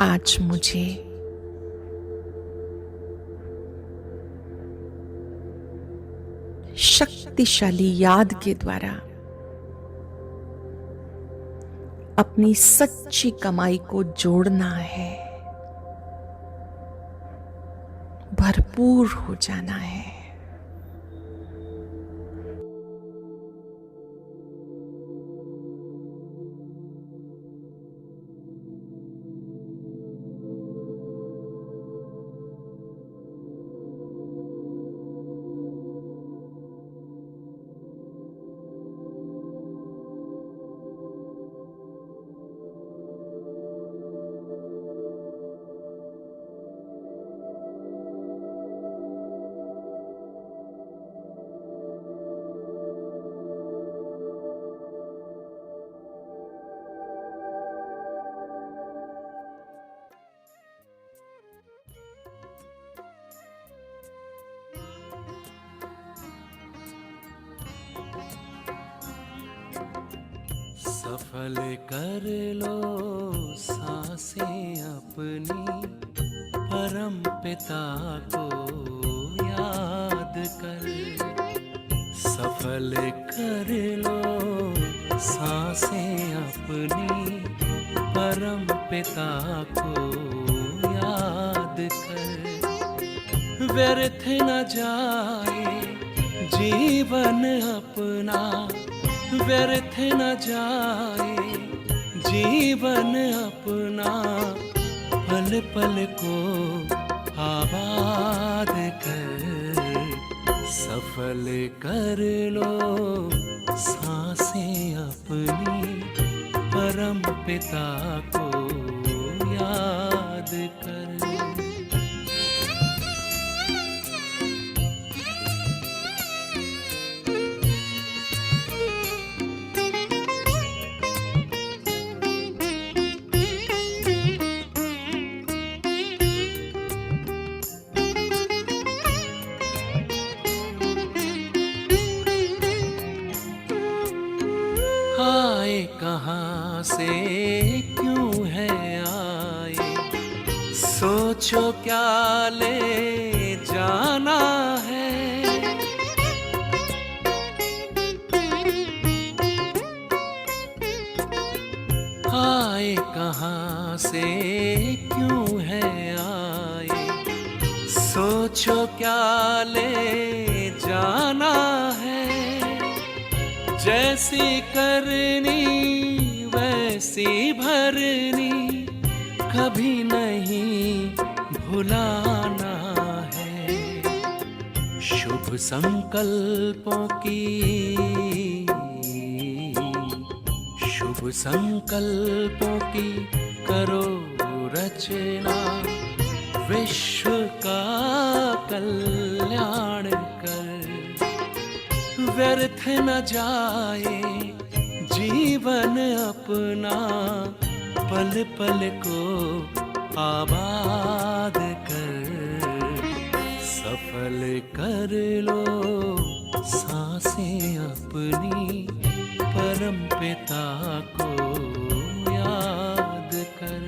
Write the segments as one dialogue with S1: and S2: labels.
S1: आज मुझे शक्तिशाली याद के द्वारा अपनी सच्ची कमाई को जोड़ना है, भरपूर हो जाना है।
S2: सफल कर लो सांसें अपनी, परम पिता को याद कर। सफल कर लो सांसें अपनी, परम पिता को याद कर। व्यर्थ न जाए जीवन अपना, व्यर्थ न जाए जीवन अपना, पल पल को आबाद कर। सफल कर लो सांसें अपनी, परम पिता को याद कर। आए कहाँ से क्यों है आए, सोचो क्या ले जाना है। आए कहाँ से क्यों है आए, सोचो क्या ले जाना है। जैसी करनी वैसी भरनी, कभी नहीं भुलाना है। शुभ संकल्पों की, शुभ संकल्पों की करो रचना, विश्व का कल्याण कर। व्यर्थ न जाए जीवन अपना, पल पल को आबाद कर। सफल कर लो सांसें अपनी, परम पिता को याद कर।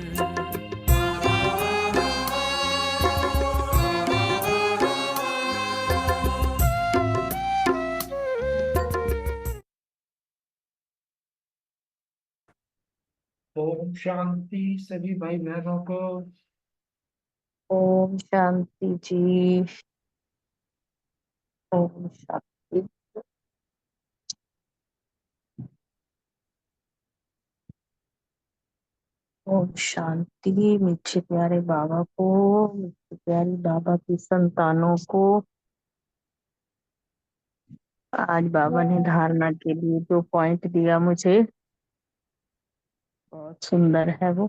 S3: ओम शांति सभी भाई बहनों को।
S4: ओम शांति जी। ओम शांति। ओम शांति। मीठे प्यारे बाबा को, मीठे प्यारी बाबा की संतानों को, आज बाबा ने धारणा के लिए जो पॉइंट दिया मुझे, बहुत सुंदर है वो।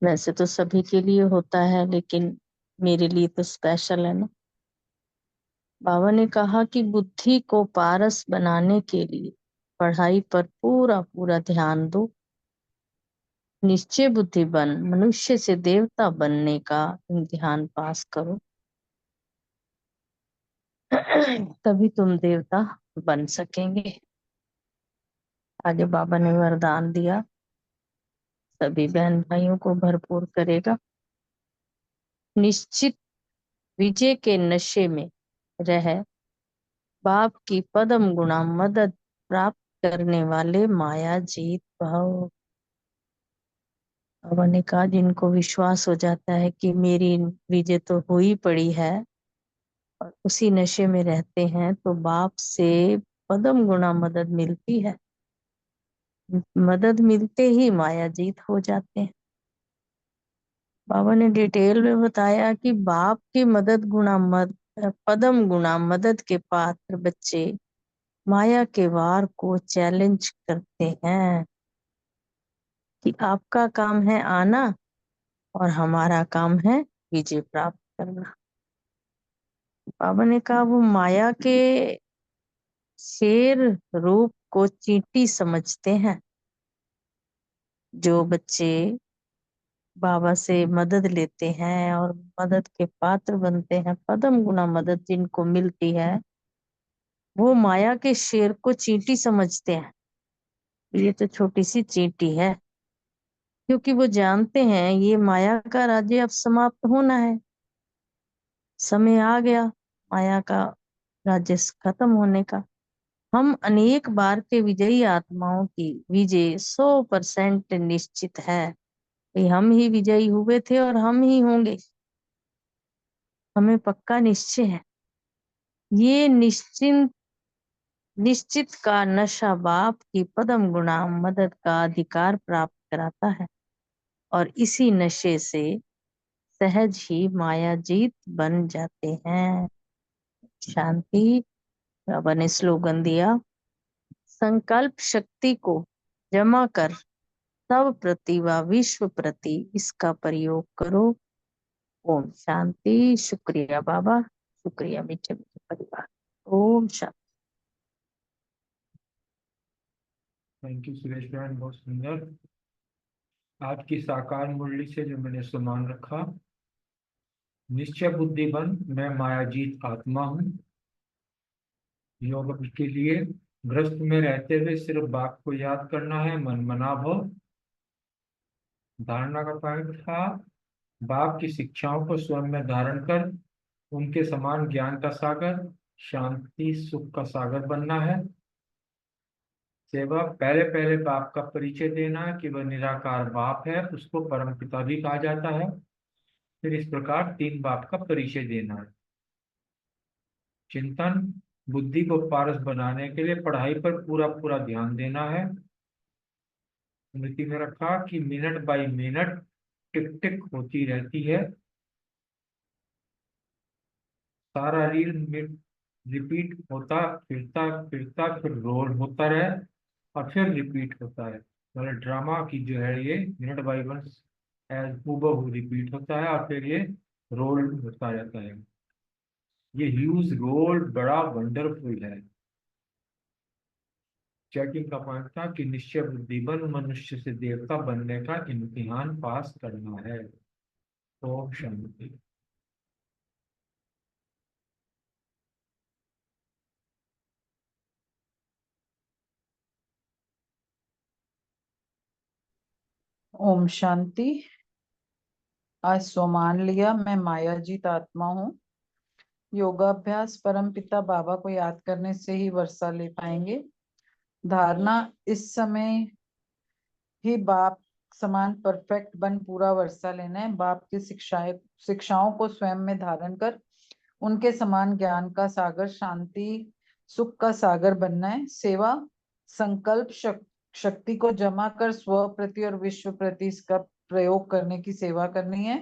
S4: वैसे तो सभी के लिए होता है, लेकिन मेरे लिए तो स्पेशल है ना। बाबा ने कहा कि बुद्धि को पारस बनाने के लिए पढ़ाई पर पूरा पूरा ध्यान दो। निश्चय बुद्धि बन मनुष्य से देवता बनने का इम्तिहान पास करो, तभी तुम देवता बन सकेंगे। आगे बाबा ने वरदान दिया, सभी बहन भाइयों को भरपूर करेगा। निश्चित विजय के नशे में रह बाप की पदम गुणा मदद प्राप्त करने वाले माया जीत भाव। बाबा ने कहा जिनको विश्वास हो जाता है कि मेरी विजय तो हो ही पड़ी है और उसी नशे में रहते हैं, तो बाप से पदम गुणा मदद मिलती है। मदद मिलते ही माया जीत हो जाते हैं। बाबा ने डिटेल में बताया कि बाप की मदद गुणा पदम गुणा मदद के पात्र बच्चे माया के वार को चैलेंज करते हैं कि आपका काम है आना और हमारा काम है विजय प्राप्त करना। बाबा ने कहा वो माया के शेर रूप को चींटी समझते हैं। जो बच्चे बाबा से मदद लेते हैं और मदद के पात्र बनते हैं, पदम गुना मदद जिनको मिलती है, वो माया के शेर को चींटी समझते हैं। ये तो छोटी सी चींटी है, क्योंकि वो जानते हैं ये माया का राज्य अब समाप्त होना है। समय आ गया माया का राज्य खत्म होने का। हम अनेक बार के विजयी आत्माओं की विजय 100% निश्चित है कि हम ही विजयी हुए थे और हम ही होंगे। हमें पक्का निश्चय है। ये निश्चित का नशा बाप की पदम गुणा मदद का अधिकार प्राप्त कराता है और इसी नशे से सहज ही माया जीत बन जाते हैं। शांति। बाबा ने स्लोगन दिया, संकल्प शक्ति को जमा कर सब प्रति व विश्व प्रति इसका प्रयोग करो। ओम शांति। शुक्रिया बाबा, शुक्रिया मीठे मीठे परिवार। ओम शांति।
S3: थैंक यू सुरेश बहन, बहुत सुंदर। आज की साकार मुरली से जो मैंने सुमान रखा, निश्चय बुद्धि बन मैं मायाजीत आत्मा हूँ। योग के लिए ग्रस्त में रहते हुए सिर्फ बाप को याद करना है, मन मना भव। धारणा का पॉइंट था, बाप की शिक्षाओं को स्वयं में धारण कर उनके समान ज्ञान का सागर, शांति सुख का सागर बनना है। सेवा, पहले पहले बाप का परिचय देना है कि वह निराकार बाप है, उसको परम पिता भी कहा जाता है। फिर इस प्रकार तीन बाप का परिचय देना है। चिंतन, बुद्धि को पारस बनाने के लिए पढ़ाई पर पूरा पूरा ध्यान देना है। स्मृति में रखा कि मिनट बाई मिनट टिक टिक होती रहती है। सारा रील रिपीट होता फिरता फिरता फिर रोल होता रहे और फिर रिपीट होता है। मतलब ड्रामा की जो है ये मिनट बाई मिनट हूबहू रिपीट होता है और फिर ये रोल होता रहता है। ये ह्यूज रोल बड़ा वंडरफुल है। चैटिंग का पॉइंट था कि निश्चय बुद्धि बन मनुष्य से देवता बनने का इम्तिहान पास करना है। ओम शांति।
S5: ओम शांति। आज सोमान लिया, मैं मायाजीत आत्मा हूँ। योगाभ्यास परम पिता बाबा को याद करने से ही वर्षा ले पाएंगे। धारणा, इस समय ही बाप समान परफेक्ट बन पूरा वर्षा लेना है। बाप की शिक्षाओं को स्वयं में धारण कर उनके समान ज्ञान का सागर, शांति सुख का सागर बनना है। सेवा, संकल्प शक्ति को जमा कर स्व प्रति और विश्व प्रति इसका प्रयोग करने की सेवा करनी है।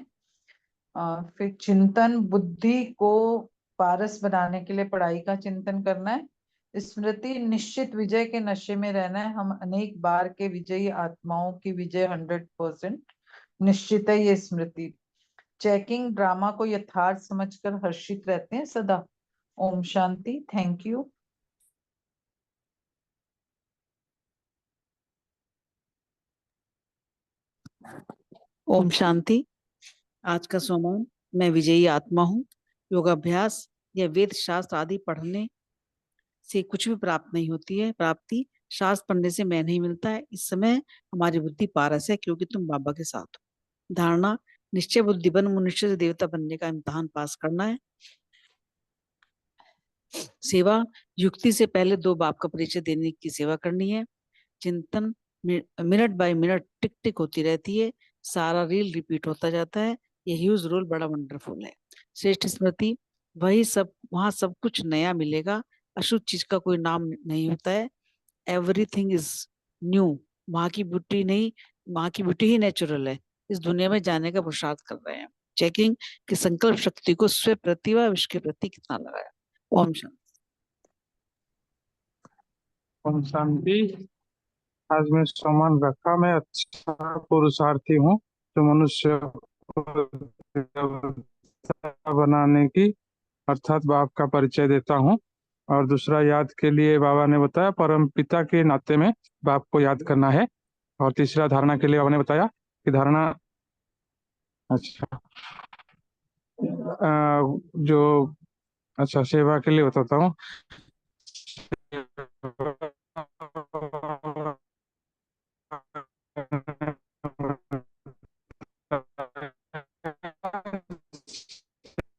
S5: फिर चिंतन, बुद्धि को पारस बनाने के लिए पढ़ाई का चिंतन करना है। स्मृति, निश्चित विजय के नशे में रहना है। हम अनेक बार के विजयी आत्माओं की विजय 100% निश्चित है, ये स्मृति। चेकिंग, ड्रामा को यथार्थ समझकर हर्षित रहते हैं सदा। ओम शांति। Thank you.
S6: ओम शांति। आज का सोमान, मैं विजयी आत्मा हूँ। योगाभ्यास या वेद शास्त्र आदि पढ़ने से कुछ भी प्राप्त नहीं होती है। प्राप्ति शास्त्र पढ़ने से मैं नहीं मिलता है। इस समय हमारी बुद्धि पारस है क्योंकि तुम बाबा के साथ हो। धारणा, निश्चय बुद्धि बन मनुष्य से देवता बनने का इम्तिहान पास करना है। सेवा, युक्ति से पहले दो बाप का परिचय देने की सेवा करनी है। चिंतन, मिनट बाय मिनट टिक टिक होती रहती है, सारा रील रिपीट होता जाता है। ये ह्यूज रोल बड़ा वंडरफुल है। श्रेष्ठ स्मृति, वही सब, वहां सब कुछ नया मिलेगा। अशुद्ध चीज का कोई नाम नहीं होता है। Everything is new. वहां की ब्यूटी नहीं, वहां की ब्यूटी ही नेचुरल है। इस दुनिया में जाने का पुरुषार्थ कर रहे हैं। चेकिंग कि संकल्प शक्ति को स्व प्रति व विश्व के प्रति कितना लगाया। ओम शांति।
S7: ओम शांति। आज मैं सम्मान रखा, मैं अच्छा पुरुषार्थी हूँ जो मनुष्य को देवता बनाने की अर्थात बाप का परिचय देता हूँ। और दूसरा, याद के लिए बाबा ने बताया परम पिता के नाते में बाप को याद करना है। और तीसरा, धारणा के लिए बाबा ने बताया कि धारणा, अच्छा, जो, अच्छा, सेवा के लिए बताता हूँ।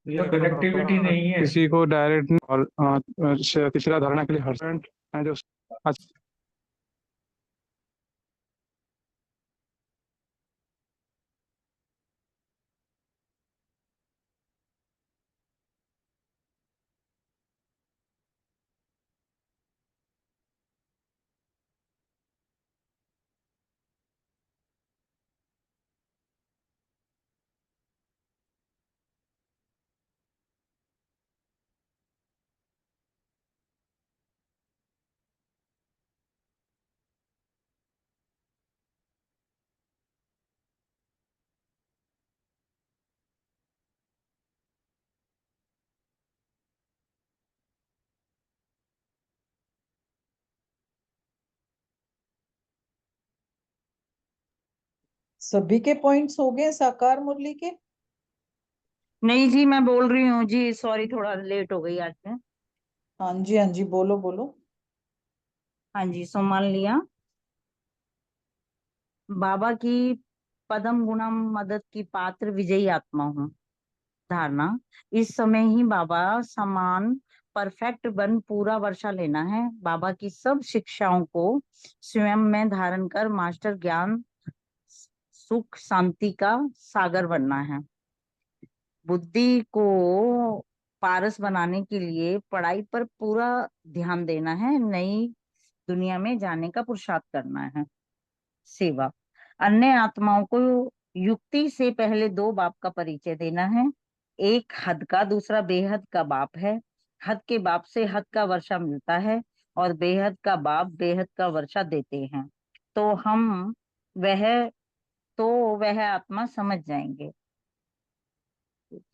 S3: ये कनेक्टिविटी नहीं है।
S7: किसी को डायरेक्ट, और तीसरा, धारणा के लिए हस्बैंड है जो,
S5: सभी के पॉइंट्स हो गए साकार मुरली के?
S4: नहीं जी, मैं बोल रही हूँ जी, सॉरी थोड़ा लेट हो गई आज मैं।
S5: हाँ जी, हाँ जी, बोलो बोलो।
S4: हाँ जी, संभाल लिया। बाबा की पदम गुणम मदद की पात्र विजयी आत्मा हूँ। धारणा, इस समय ही बाबा समान परफेक्ट बन पूरा वर्षा लेना है। बाबा की सब शिक्षाओं को स्वयं में धारण कर मास्टर ज्ञान सुख शांति का सागर बनना है। बुद्धि को पारस बनाने के लिए पढ़ाई पर पूरा ध्यान देना है। नई दुनिया में जाने का पुरुषार्थ करना है। सेवा, अन्य आत्माओं को युक्ति से पहले दो बाप का परिचय देना है। एक हद का, दूसरा बेहद का बाप है। हद के बाप से हद का वर्षा मिलता है और बेहद का बाप बेहद का वर्षा देते हैं। तो हम वह तो वह आत्मा समझ जाएंगे।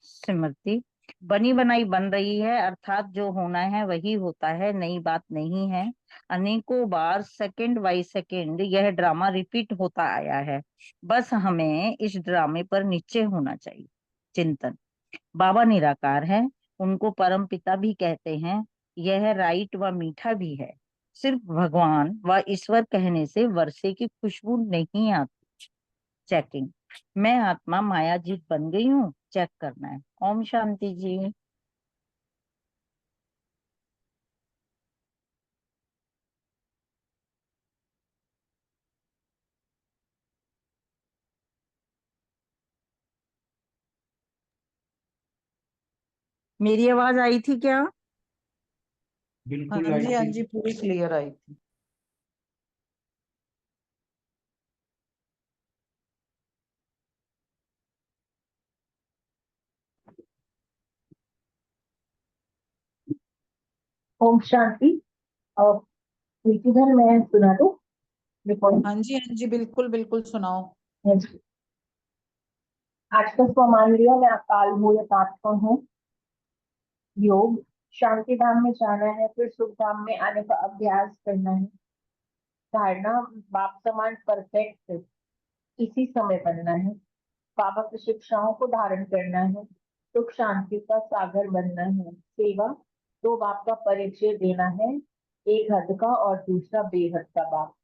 S4: स्मृति, बनी बनाई बन रही है, अर्थात जो होना है वही होता है, नई बात नहीं है। अनेकों बार सेकंड बाई सेकंड यह ड्रामा रिपीट होता आया है। बस हमें इस ड्रामे पर निश्चय होना चाहिए। चिंतन, बाबा निराकार है, उनको परम पिता भी कहते हैं। यह राइट व मीठा भी है। सिर्फ भगवान व ईश्वर कहने से वर्षे की खुशबू नहीं आती। चेकिंग, मैं आत्मा माया जीत बन गई हूँ, चेक करना है। ओम शांति जी। मेरी आवाज आई थी क्या?
S3: बिल्कुल
S5: हाँ
S3: आई
S5: जी, हाँ
S3: थी।
S5: जी, पूरी क्लियर आई थी।
S8: ओम शांति। और प्रीतिधर मैं सुना दूं रिकॉर्डिंग?
S5: हाँ जी, हाँ जी, बिल्कुल बिल्कुल सुनाओ।
S8: हाँ जी। आज का स्वमान लिया, मैं अकाल मूलक आत्मा हूँ। योग, शांति धाम में जाना है, फिर सुख धाम में आने का अभ्यास करना है। धारणा, बाप समान परफेक्ट इसी समय बनना है। बाबा की शिक्षाओं को धारण करना है। सुख शांति का सागर बनना है। सेवा, दो बाप का परिचय देना है। एक हद का और दूसरा बेहद का बाप।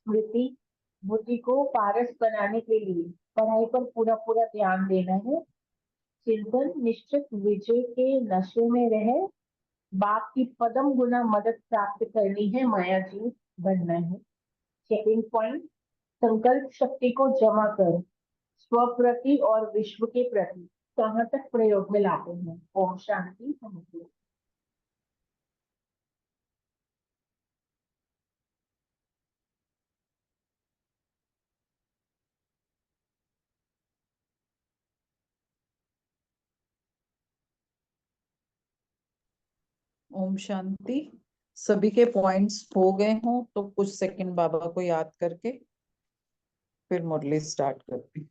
S8: स्मृति, बुद्धि को पारस बनाने के लिए पढ़ाई पर पूरा पूरा ध्यान देना है। चिंतन, निश्चित विजय के नशे में रहे। बाप की पदम गुना मदद प्राप्त करनी है, माया जी बनना है। चेकिंग पॉइंट, संकल्प शक्ति को जमा कर स्व प्रति और विश्व के प्रति कहाँ तक प्रयोग में लाते हैं। ओम शांति समझिए।
S5: ओम शांति। सभी के पॉइंट्स हो गए हों तो कुछ सेकंड बाबा को याद करके फिर मुरली स्टार्ट करते हैं।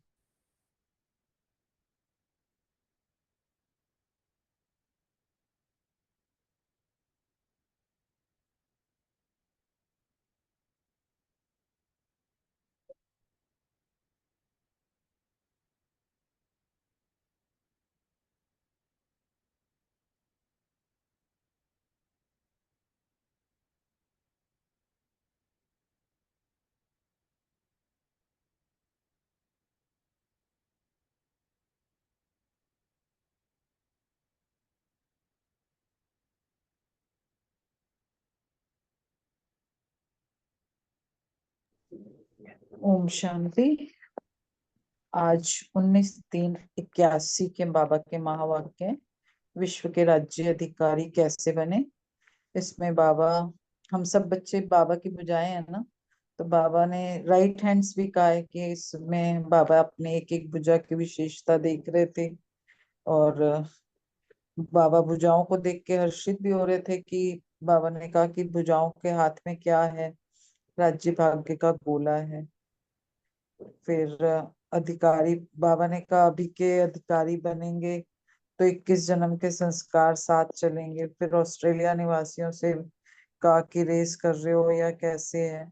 S5: ओम शांति। आज 19/3/81 के बाबा के महावाक्य, विश्व के राज्य अधिकारी कैसे बने। इसमें बाबा, हम सब बच्चे बाबा की भुजाएं हैं ना, तो बाबा ने राइट हैंड्स भी कहा है कि इसमें बाबा अपने एक एक भुजा की विशेषता देख रहे थे। और बाबा भुजाओं को देख के हर्षित भी हो रहे थे कि बाबा ने कहा कि भुजाओं के हाथ में क्या है, राज्य भाग्य का गोला है। फिर अधिकारी, बाबा ने कहा अभी के अधिकारी बनेंगे तो 21 जन्म के संस्कार साथ चलेंगे। फिर ऑस्ट्रेलिया निवासियों से कहा कि रेस कर रहे हो या कैसे है।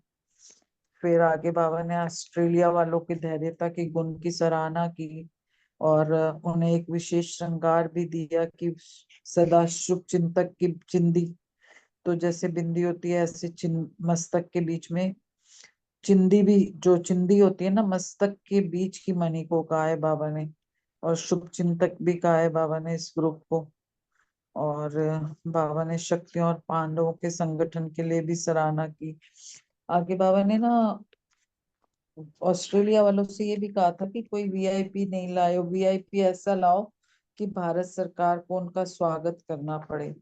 S5: फिर आगे बाबा ने ऑस्ट्रेलिया वालों की धैर्यता की गुण की सराहना की और उन्हें एक विशेष श्रृंगार भी दिया कि सदा शुभ चिंतक की चिंदी, तो जैसे बिंदी होती है ऐसे मस्तक के बीच में चिंदी भी, जो चिंदी होती है ना मस्तक के बीच की मणि को कहा है बाबा ने। और शुभ चिंतक भी कहा है बाबा ने इस ग्रुप को। और बाबा ने शक्तियों और पांडवों के संगठन के लिए भी सराहना की। आगे बाबा ने ना ऑस्ट्रेलिया वालों से ये भी कहा था कि कोई वीआईपी नहीं लाओ, वीआईपी ऐसा लाओ कि भारत सरकार को उनका स्वागत करना पड़े।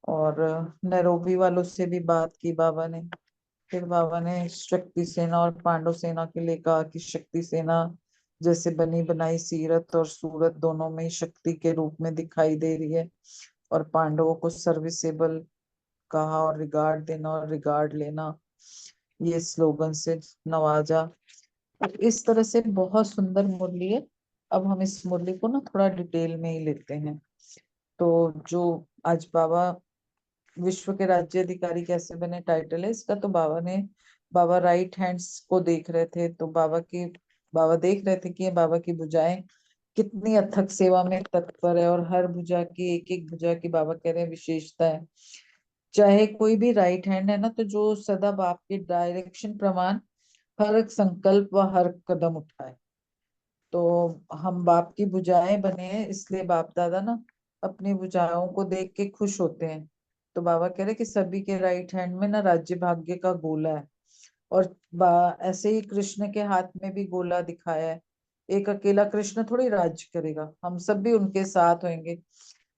S5: और नैरोबी वालों से भी बात की बाबा ने। फिर बाबा ने शक्ति सेना और पांडव सेना के लिए कहा कि शक्ति सेना जैसे बनी बनाई सीरत और सूरत दोनों में ही शक्ति के रूप में दिखाई दे रही है। और पांडवों को सर्विसेबल कहा और रिगार्ड देना और रिगार्ड लेना, ये स्लोगन से नवाजा। तो इस तरह से बहुत सुंदर मुरली है। अब हम इस मुरली को ना थोड़ा डिटेल में ही लेते हैं। तो जो आज बाबा विश्व के राज्य अधिकारी कैसे बने टाइटल है इसका, तो बाबा राइट हैंड्स को देख रहे थे, तो बाबा देख रहे थे कि ये बाबा की भुजाएं कितनी अथक सेवा में तत्पर है। और हर भुजा की एक एक भुजा की बाबा कह रहे हैं विशेषता है। चाहे कोई भी राइट हैंड है ना, तो जो सदा बाप के डायरेक्शन प्रमाण हर एक संकल्प व हर कदम उठाए। तो हम बाप की भुजाएं बने हैं, इसलिए बाप दादा ना अपनी भुजाओं को देख के खुश होते हैं। तो बाबा कह रहे कि सभी के राइट हैंड में ना राज्य भाग्य का गोला है। और ऐसे ही कृष्ण के हाथ में भी गोला दिखाया है। एक अकेला कृष्ण थोड़ी राज्य करेगा, हम सब भी उनके साथ होंगे।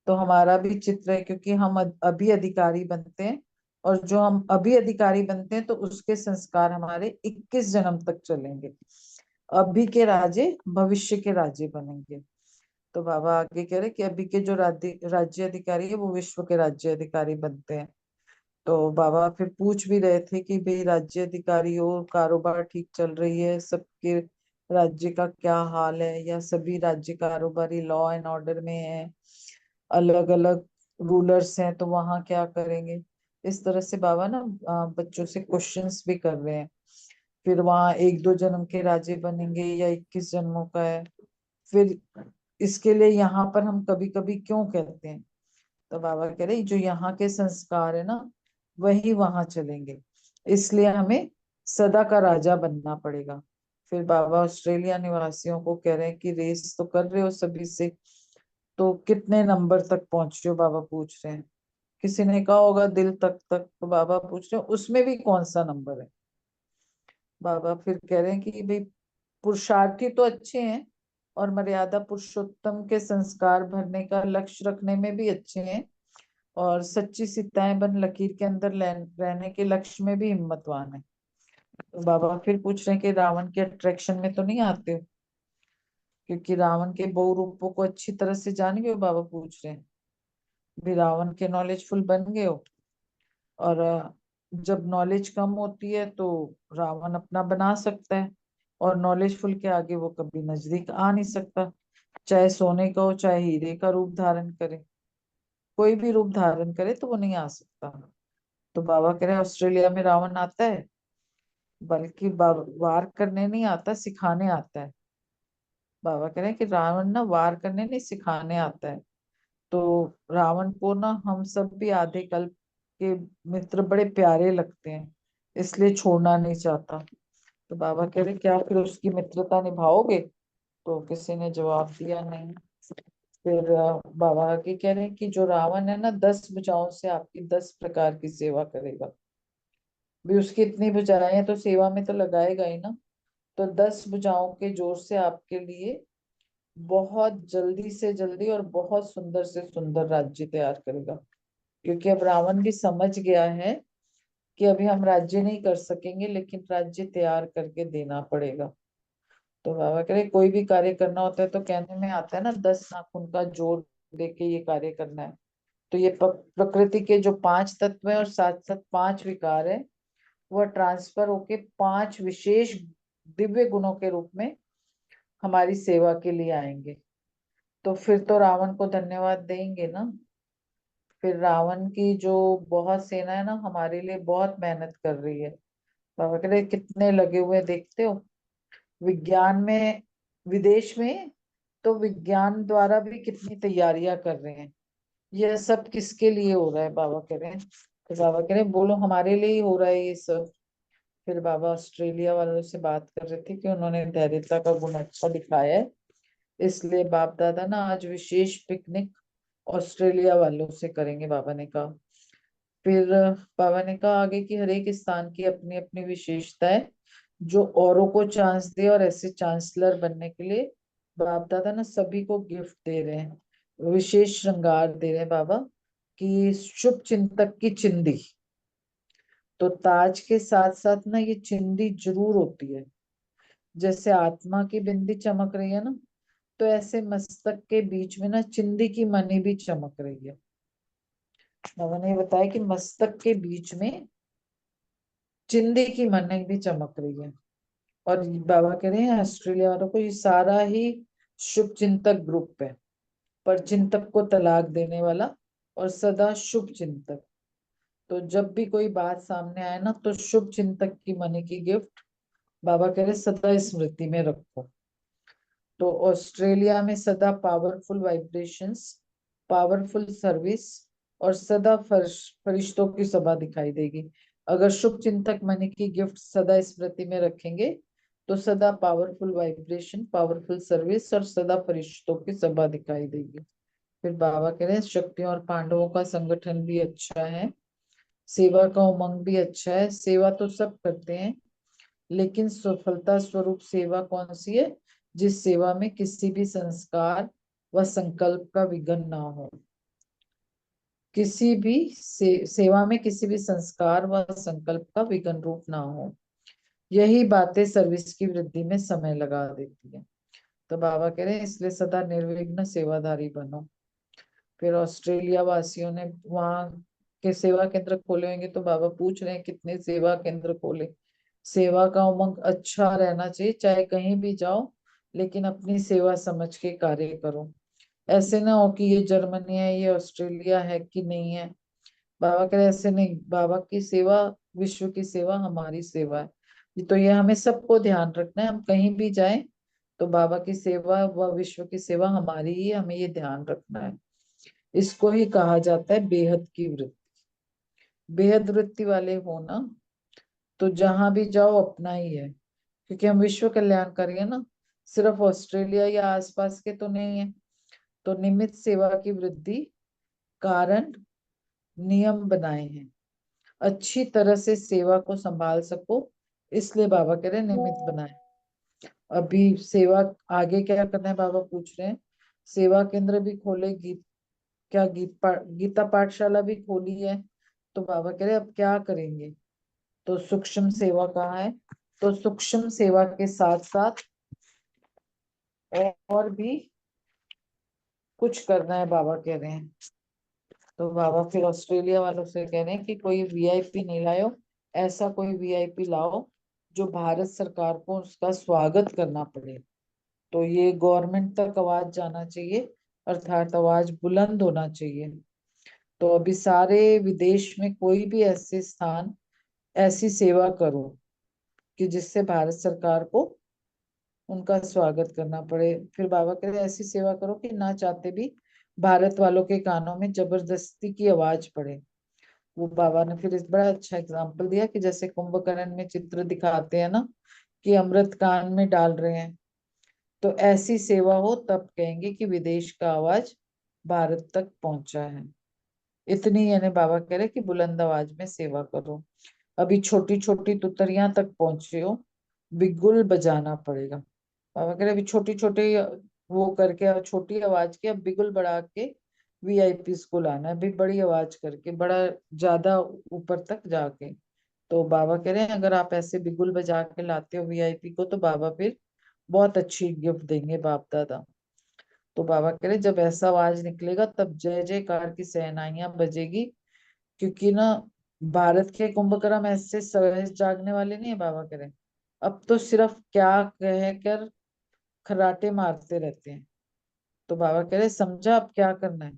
S5: तो हमारा भी चित्र है, क्योंकि हम अभी अधिकारी बनते हैं। और जो हम अभी अधिकारी बनते हैं तो उसके संस्कार हमारे 21 जन्म तक चलेंगे। अभी के राजे भविष्य के राजे बनेंगे। तो बाबा आगे कह रहे कि अभी के जो राज्य अधिकारी है वो विश्व के राज्य अधिकारी बनते हैं। तो बाबा फिर पूछ भी रहे थे कि भाई राज्य अधिकारी हो, कारोबार ठीक चल रही है, सबके राज्य का क्या हाल है, या सभी राज्य कारोबारी लॉ एंड ऑर्डर में है, अलग अलग रूलर्स हैं तो वहां क्या करेंगे। इस तरह से बाबा ना बच्चों से क्वेश्चंस भी कर रहे हैं। फिर वहां 1-2 जन्म के राजे बनेंगे या 21 जन्मों का है। फिर इसके लिए यहाँ पर हम कभी कभी क्यों कहते हैं, तो बाबा कह रहे जो यहाँ के संस्कार है ना, वही वहां चलेंगे। इसलिए हमें सदा का राजा बनना पड़ेगा। फिर बाबा ऑस्ट्रेलिया निवासियों को कह रहे हैं कि रेस तो कर रहे हो सभी से, तो कितने नंबर तक पहुंचे हो, बाबा पूछ रहे हैं। किसी ने कहा होगा दिल तक, तो बाबा पूछ रहे हैं उसमें भी कौन सा नंबर है। बाबा फिर कह रहे हैं कि भाई पुरुषार्थी तो अच्छे हैं और मर्यादा पुरुषोत्तम के संस्कार भरने का लक्ष्य रखने में भी अच्छे हैं, और सच्ची सीताएं बन लकीर के अंदर रहने के लक्ष्य में भी हिम्मतवान है। तो बाबा फिर पूछ रहे हैं कि रावण के अट्रैक्शन में तो नहीं आते हो, क्योंकि रावण के बहु रूपों को अच्छी तरह से जान गए हो, बाबा पूछ रहे हैं। भी रावण के नॉलेजफुल बन गए हो, और जब नॉलेज कम होती है तो रावण अपना बना सकता है, और नॉलेजफुल के आगे वो कभी नजदीक आ नहीं सकता, चाहे सोने का हो चाहे हीरे का रूप धारण करे, कोई भी रूप धारण करे तो वो नहीं आ सकता। तो बाबा कह रहे हैं ऑस्ट्रेलिया में रावण आता है, बल्कि वार करने नहीं आता, सिखाने आता है। बाबा कह रहे हैं कि रावण ना वार करने नहीं सिखाने आता है। तो रावण को ना हम सब भी आधे कल्प के मित्र बड़े प्यारे लगते हैं, इसलिए छोड़ना नहीं चाहता। तो बाबा कह रहे क्या फिर उसकी मित्रता निभाओगे? तो किसी ने जवाब दिया नहीं। फिर बाबा आगे कह रहे हैं कि जो रावण है ना 10 भुजाओं से आपकी 10 प्रकार की सेवा करेगा। भी उसकी इतनी भुजाएं हैं तो सेवा में तो लगाएगा ही ना। तो 10 भुजाओं के जोर से आपके लिए बहुत जल्दी से जल्दी और बहुत सुंदर से सुंदर राज्य तैयार करेगा। क्योंकि अब रावण भी समझ गया है कि अभी हम राज्य नहीं कर सकेंगे, लेकिन राज्य तैयार करके देना पड़ेगा। तो बाबा कह रहे कोई भी कार्य करना होता है तो कहने में आता है ना 10 नाखून का जोर दे के ये कार्य करना है। तो ये प्रकृति के जो 5 तत्व है और साथ साथ 5 विकार है, वह ट्रांसफर होके 5 विशेष दिव्य गुणों के रूप में हमारी सेवा के लिए आएंगे। तो फिर तो रावण को धन्यवाद देंगे ना। फिर रावण की जो बहुत सेना है ना हमारे लिए बहुत मेहनत कर रही है। बाबा कह रहे कितने लगे हुए हैं, देखते हो विज्ञान में, विदेश में तो विज्ञान द्वारा भी कितनी तैयारियां कर रहे हैं। यह सब किसके लिए हो रहा है? बाबा कह रहे हैं। तो बाबा कह रहे हैं बोलो हमारे लिए ही हो रहा है ये सब। फिर बाबा ऑस्ट्रेलिया वालों से बात कर रहे थे कि उन्होंने धैर्यता का गुण अच्छा दिखाया है, इसलिए बाप दादा ना आज विशेष पिकनिक ऑस्ट्रेलिया वालों से करेंगे, बाबा ने कहा। फिर बाबा ने कहा आगे की हर एक स्थान की अपनी अपनी विशेषता है, जो औरों को चांस दे, और ऐसे चांसलर बनने के लिए बाप दादा ना सभी को गिफ्ट दे रहे हैं, विशेष श्रृंगार दे रहे हैं बाबा, कि शुभ चिंतक की चिंदी। तो ताज के साथ साथ ना ये चिंदी जरूर होती है। जैसे आत्मा की बिंदी चमक रही है ना, तो ऐसे मस्तक के बीच में ना चिंदी की मणि भी चमक रही है। बाबा ने बताया कि मस्तक के बीच में चिंदी की मणि भी चमक रही है। और बाबा कह रहे हैं ऑस्ट्रेलिया वालों को ये सारा ही शुभ चिंतक ग्रुप है, पर चिंतक को तलाक देने वाला और सदा शुभ चिंतक। तो जब भी कोई बात सामने आए ना तो शुभ चिंतक की मणि की गिफ्ट बाबा कह रहे सदा स्मृति में रखो। तो ऑस्ट्रेलिया में सदा पावरफुल वाइब्रेशंस, पावरफुल सर्विस और सदा फरिश्तों की सभा दिखाई देगी। अगर शुभ चिंतक मणि की गिफ्ट सदा स्मृति में रखेंगे तो सदा पावरफुल वाइब्रेशन, पावरफुल सर्विस और सदा फरिश्तों की सभा दिखाई देगी। फिर बाबा कह रहे हैं शक्तियों और पांडवों का संगठन भी अच्छा है, सेवा का उमंग भी अच्छा है। सेवा तो सब करते हैं, लेकिन सफलता स्वरूप सेवा कौन सी है? जिस सेवा में किसी भी संस्कार व संकल्प का विघ्न ना हो। किसी भी सेवा में किसी भी संस्कार व संकल्प का विघ्न रूप ना हो। यही बातें सर्विस की वृद्धि में समय लगा देती है। तो बाबा कह रहे हैं इसलिए सदा निर्विघ्न सेवाधारी बनो। फिर ऑस्ट्रेलिया वासियों ने वहां के सेवा केंद्र खोले होंगे, तो बाबा पूछ रहे हैं कितने सेवा केंद्र खोले। सेवा का उमंग अच्छा रहना चाहिए, चाहे कहीं भी जाओ, लेकिन अपनी सेवा समझ के कार्य करो। ऐसे ना हो कि ये जर्मनी है, ये ऑस्ट्रेलिया है कि नहीं है। बाबा कह रहे ऐसे नहीं, बाबा की सेवा, विश्व की सेवा हमारी सेवा है। तो ये हमें सबको ध्यान रखना है, हम कहीं भी जाएं तो बाबा की सेवा व विश्व की सेवा हमारी ही है, हमें ये ध्यान रखना है। इसको ही कहा जाता है बेहद की वृत्ति। बेहद वृत्ति वाले हो ना, तो जहां भी जाओ अपना ही है, क्योंकि हम विश्व कल्याणकारी है ना, सिर्फ ऑस्ट्रेलिया या आसपास के तो नहीं है। तो निमित सेवा की वृद्धि कारण नियम बनाए हैं, अच्छी तरह से सेवा को संभाल सको, इसलिए बाबा कह रहे हैं निमित बनाए। अभी सेवा आगे क्या करना है बाबा पूछ रहे हैं। सेवा केंद्र भी खोले, गीता पाठशाला भी खोली है। तो बाबा कह रहे हैं अब क्या करेंगे। तो सूक्ष्म सेवा कहाँ है, तो सूक्ष्म सेवा के साथ साथ और भी कुछ करना है बाबा कह रहे हैं। तो बाबा फिर ऑस्ट्रेलिया वालों से कह रहे हैं कि कोई वीआईपी नहीं लाओ, ऐसा कोई वीआईपी लाओ जो भारत सरकार को उसका स्वागत करना पड़े। तो ये गवर्नमेंट तक आवाज जाना चाहिए, अर्थात आवाज बुलंद होना चाहिए। तो अभी सारे विदेश में कोई भी ऐसे स्थान, ऐसी सेवा करो कि जिससे भारत सरकार को उनका स्वागत करना पड़े। फिर बाबा कह रहे ऐसी सेवा करो कि ना चाहते भी भारत वालों के कानों में जबरदस्ती की आवाज पड़े। वो बाबा ने फिर इस बड़ा अच्छा एग्जाम्पल दिया कि जैसे कुंभकर्ण में चित्र दिखाते हैं ना, कि अमृत कान में डाल रहे हैं, तो ऐसी सेवा हो तब कहेंगे कि विदेश का आवाज भारत तक पहुंचा है। इतनी यानी बाबा कह रहे कि बुलंद आवाज में सेवा करो। अभी छोटी छोटी तुतरियां तक पहुंचे हो, बिगुल बजाना पड़ेगा। बाबा कह रहे अभी छोटी छोटी वो करके और छोटी आवाज के अब बिगुल बढ़ा के वीआईपी को लाना है, अभी बड़ी आवाज करके बड़ा ज्यादा ऊपर तक जाके। तो बाबा कह रहे हैं अगर आप ऐसे बिगुल बजा के लाते हो वीआईपी को, तो बाबा फिर बहुत अच्छी गिफ्ट देंगे बाप दादा। तो बाबा कह रहे जब ऐसा आवाज निकलेगा तब जय जयकार की सहनाइयां बजेगी, क्योंकि ना भारत के कुंभकर्ण ऐसे सहज जागने वाले नहीं है बाबा कह रहे। अब तो सिर्फ क्या कह कर खराटे मारते रहते हैं। तो बाबा कह रहे समझा अब क्या करना है,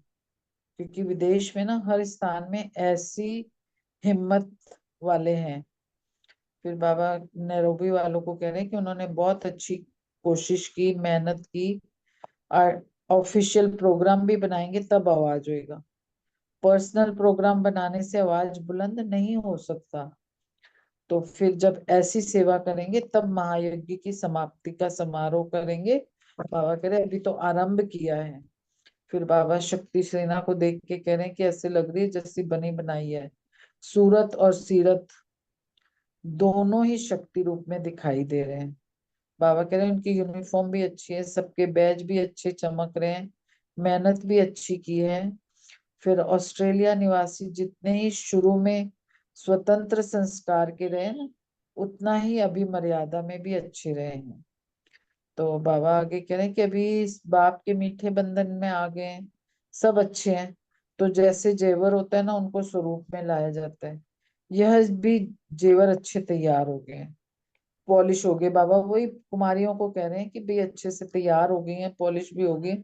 S5: क्योंकि विदेश में ना हर स्थान में ऐसी हिम्मत वाले हैं। फिर बाबा नैरोबी वालों को कह रहे हैं कि उन्होंने बहुत अच्छी कोशिश की, मेहनत की, और ऑफिशियल प्रोग्राम भी बनाएंगे तब आवाज होएगा। पर्सनल प्रोग्राम बनाने से आवाज बुलंद नहीं हो सकता। तो फिर जब ऐसी सेवा करेंगे तब महायज्ञ की समाप्ति का समारोह करेंगे। बाबा कह रहे अभी तो आरंभ किया है। फिर बाबा शक्ति सेना को देख के कह रहे हैं कि ऐसे लग रही है जैसी बनी बनाई है। सूरत और सीरत दोनों ही शक्ति रूप में दिखाई दे रहे हैं। बाबा कह रहे हैं उनकी यूनिफॉर्म भी अच्छी है, सबके बैज भी अच्छे चमक रहे हैं, मेहनत भी अच्छी की है। फिर ऑस्ट्रेलिया निवासी जितने ही शुरू में स्वतंत्र संस्कार के रहे ना, उतना ही अभी मर्यादा में भी अच्छे रहे हैं। तो बाबा आगे कह रहे हैं कि अभी इस बाप के मीठे बंधन में आ गए हैं, सब अच्छे हैं। तो जैसे जेवर होता है ना, उनको स्वरूप में लाया जाता है, यह भी जेवर अच्छे तैयार हो गए हैं, पॉलिश हो गए। बाबा वही कुमारियों को कह रहे हैं कि भाई अच्छे से तैयार हो गई हैं, पॉलिश भी हो गई,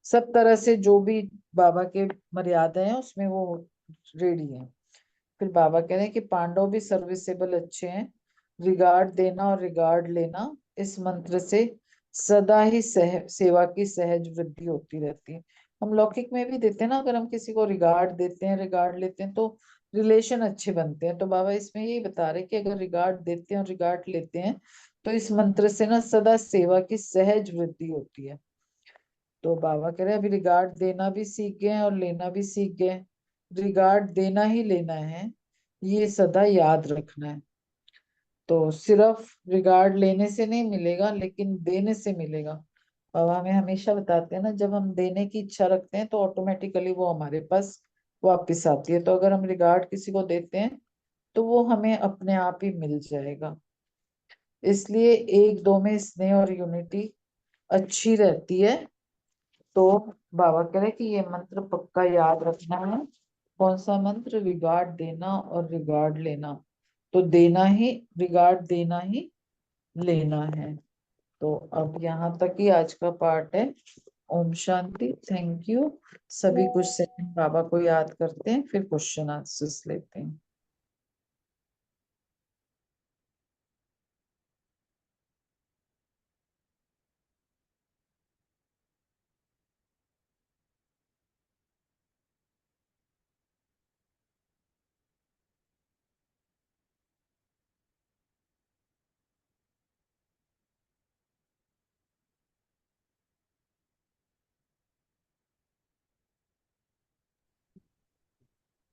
S5: सब तरह से जो भी बाबा के मर्यादा है उसमें वो रेडी है। फिर बाबा कह रहे हैं कि पांडव भी सर्विसेबल अच्छे हैं, रिगार्ड देना और रिगार्ड लेना, इस मंत्र से सदा ही सेवा की सहज वृद्धि होती रहती है। हम लौकिक में भी देते हैं ना, अगर हम किसी को रिगार्ड देते हैं, रिगार्ड लेते हैं, तो रिलेशन अच्छे बनते हैं। तो बाबा इसमें यही बता रहे कि अगर रिगार्ड देते हैं और रिगार्ड लेते हैं, तो इस मंत्र से ना सदा सेवा की सहज वृद्धि होती है। तो बाबा कह रहे हैं अभी रिगार्ड देना भी सीख गए हैं और लेना भी सीख गए हैं। रिगार्ड देना ही लेना है, ये सदा याद रखना है। तो सिर्फ रिगार्ड लेने से नहीं मिलेगा, लेकिन देने से मिलेगा। बाबा हमें हमेशा बताते हैं ना, जब हम देने की इच्छा रखते हैं तो ऑटोमेटिकली वो हमारे पास वापस आती है। तो अगर हम रिगार्ड किसी को देते हैं तो वो हमें अपने आप ही मिल जाएगा। इसलिए एक दो में स्नेह और यूनिटी अच्छी रहती है। तो बाबा कह रहे कि ये मंत्र पक्का याद रखना है। कौन सा मंत्र, रिगार्ड देना और रिगार्ड लेना। तो देना ही, रिगार्ड देना ही लेना है। तो अब यहाँ तक ही आज का पार्ट है। ओम शांति, थैंक यू। सभी कुछ सेकंड बाबा को याद करते हैं, फिर क्वेश्चन आंसर्स लेते हैं।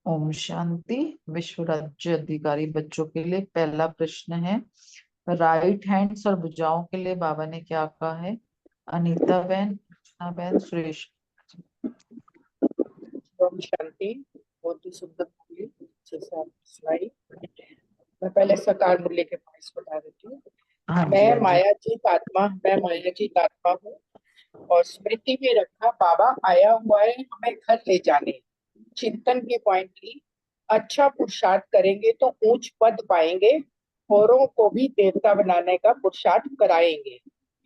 S5: ओम शांति। विश्व राज्य अधिकारी बच्चों के लिए पहला प्रश्न है, राइट हैंड्स और भुजाओं के लिए बाबा ने क्या कहा है? अनीता बहन, अर्चना बहन, सुरेश।
S9: ओम शांति। बहुत ही सुंदर बोली, अच्छे से आप सुनाई। मैं पहले साकार मूल्य के पॉइंट्स बता देती हूँ।
S5: हाँ जी,
S9: मैं
S5: हाँ जी।
S9: मायाजीत आत्मा हूँ और स्मृति में रखा बाबा आया हुआ है हमें घर ले जाने। चिंतन के पॉइंट की, अच्छा पुरुषार्थ करेंगे तो ऊंच पद पाएंगे, औरों को भी देवता बनाने का पुरुषार्थ कराएंगे।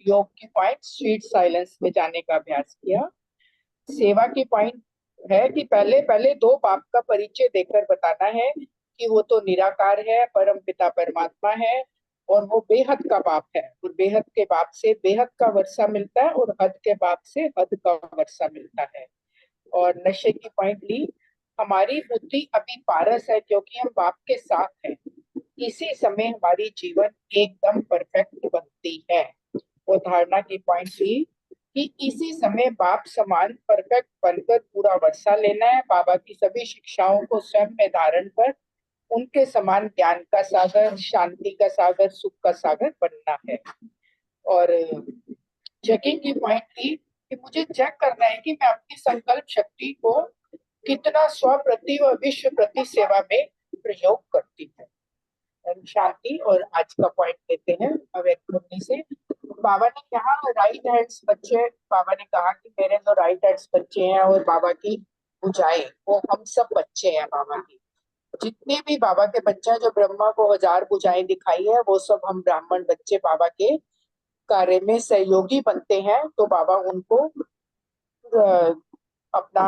S9: योग के पॉइंट, स्वीट साइलेंस में जाने का अभ्यास किया। सेवा की पॉइंट है कि पहले पहले दो बाप का परिचय देकर बताना है कि वो तो निराकार है, परम पिता परमात्मा है और वो बेहद का बाप है, और बेहद के बाप से बेहद का वर्षा मिलता है और हद के बाप से हद का वर्षा मिलता है। और नशे की पॉइंट ली, हमारी बुद्धि अभी पारस है क्योंकि हम बाप के साथ हैं। इसी समय हमारी जीवन एकदम परफेक्ट बनती है। वो धारणा की पॉइंट ली कि इसी समय बाप समान परफेक्ट बनकर पूरा वर्षा लेना है, बाबा की सभी शिक्षाओं को स्वयं में धारण कर उनके समान ज्ञान का सागर, शांति का सागर, सुख का सागर बनना है। और चेकिंग की पॉइंट थी कि मुझे चेक करना है कि मैं अपनी संकल्प शक्ति को कितना स्व प्रति व विश्व प्रति सेवा में प्रयोग करती हूँ। शांति। और आज का पॉइंट लेते हैं अव्यक्त मुनि से। बाबा ने कहा राइट हैंड्स बच्चे, बाबा ने कहा कि मेरे जो राइट हैंड्स बच्चे हैं और बाबा की भुजाएं, वो हम सब बच्चे हैं बाबा की। जितने भी बाबा के बच्चे हैं, जो ब्रह्मा को 1000 भुजाएं दिखाई है, वो सब हम ब्राह्मण बच्चे बाबा के कार्य में सहयोगी बनते हैं। तो बाबा उनको अपना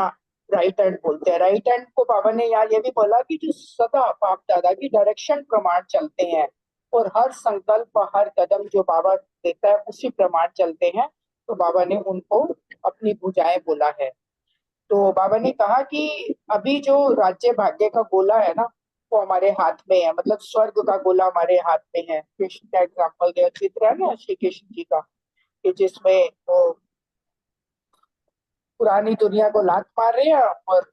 S9: राइट हैंड बोलते हैं। राइट हैंड को बाबा ने यहाँ ये भी बोला कि जो सदा बाप दादा की डायरेक्शन प्रमाण चलते हैं और हर संकल्प हर कदम जो बाबा देता है उसी प्रमाण चलते हैं, तो बाबा ने उनको अपनी भुजाएं बोला है। तो बाबा ने कहा कि अभी जो राज्य भाग्य का गोला है ना, वो हमारे हाथ में है, मतलब स्वर्ग का गोला हमारे हाथ में है। कृष्ण का एग्जाम्पल दिया, चित्र है ना श्री कृष्ण जी का, कि जिसमें वो पुरानी दुनिया को लात मार रहे हैं और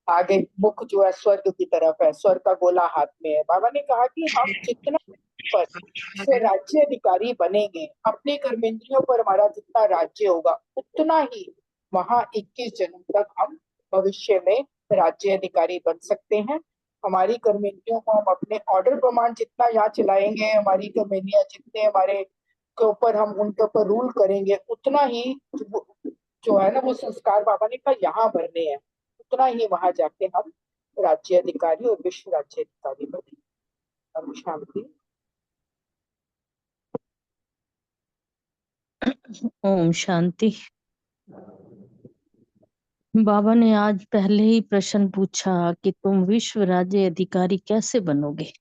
S9: आगे मुख जो है स्वर्ग की तरफ है, स्वर्ग का गोला हाथ में है। बाबा ने कहा कि हम जितना पर से राज्य अधिकारी बनेंगे, अपने कर्मेंद्रियों पर हमारा जितना राज्य होगा उतना ही वहां 21 जन्म तक हम भविष्य में राज्य अधिकारी बन सकते हैं। हमारी कर्मेंद्रियों को हम अपने ऑर्डर प्रमाण जितना यहाँ चलाएंगे, हमारी कर्मेंद्रियां जितने हमारे के ऊपर हम उनके ऊपर रूल करेंगे, उतना ही जो है ना वो संस्कार बाबा ने कहा यहाँ भरने हैं, उतना ही वहां जाके हम राज्य अधिकारी और विश्व राज्य अधिकारी बने। हम शांति।
S4: ओम शांति। बाबा ने आज पहले ही प्रश्न पूछा कि तुम विश्व राज्य अधिकारी कैसे बनोगे।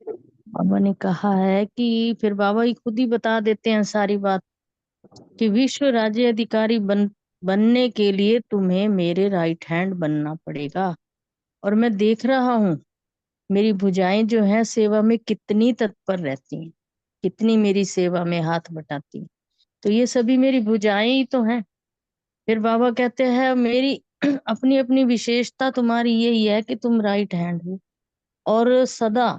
S4: बाबा ने कहा है कि फिर बाबा ही खुद ही बता देते हैं सारी बात कि विश्व राज्य अधिकारी बनने के लिए तुम्हें मेरे राइट हैंड बनना पड़ेगा। और मैं देख रहा हूँ मेरी भुजाएं जो हैं सेवा में कितनी तत्पर रहती हैं, कितनी मेरी सेवा में हाथ बटाती हैं। तो ये सभी मेरी भुजाएं ही तो हैं। फिर बाबा कहते हैं मेरी अपनी अपनी विशेषता तुम्हारी यही है कि तुम राइट हैंड हो और सदा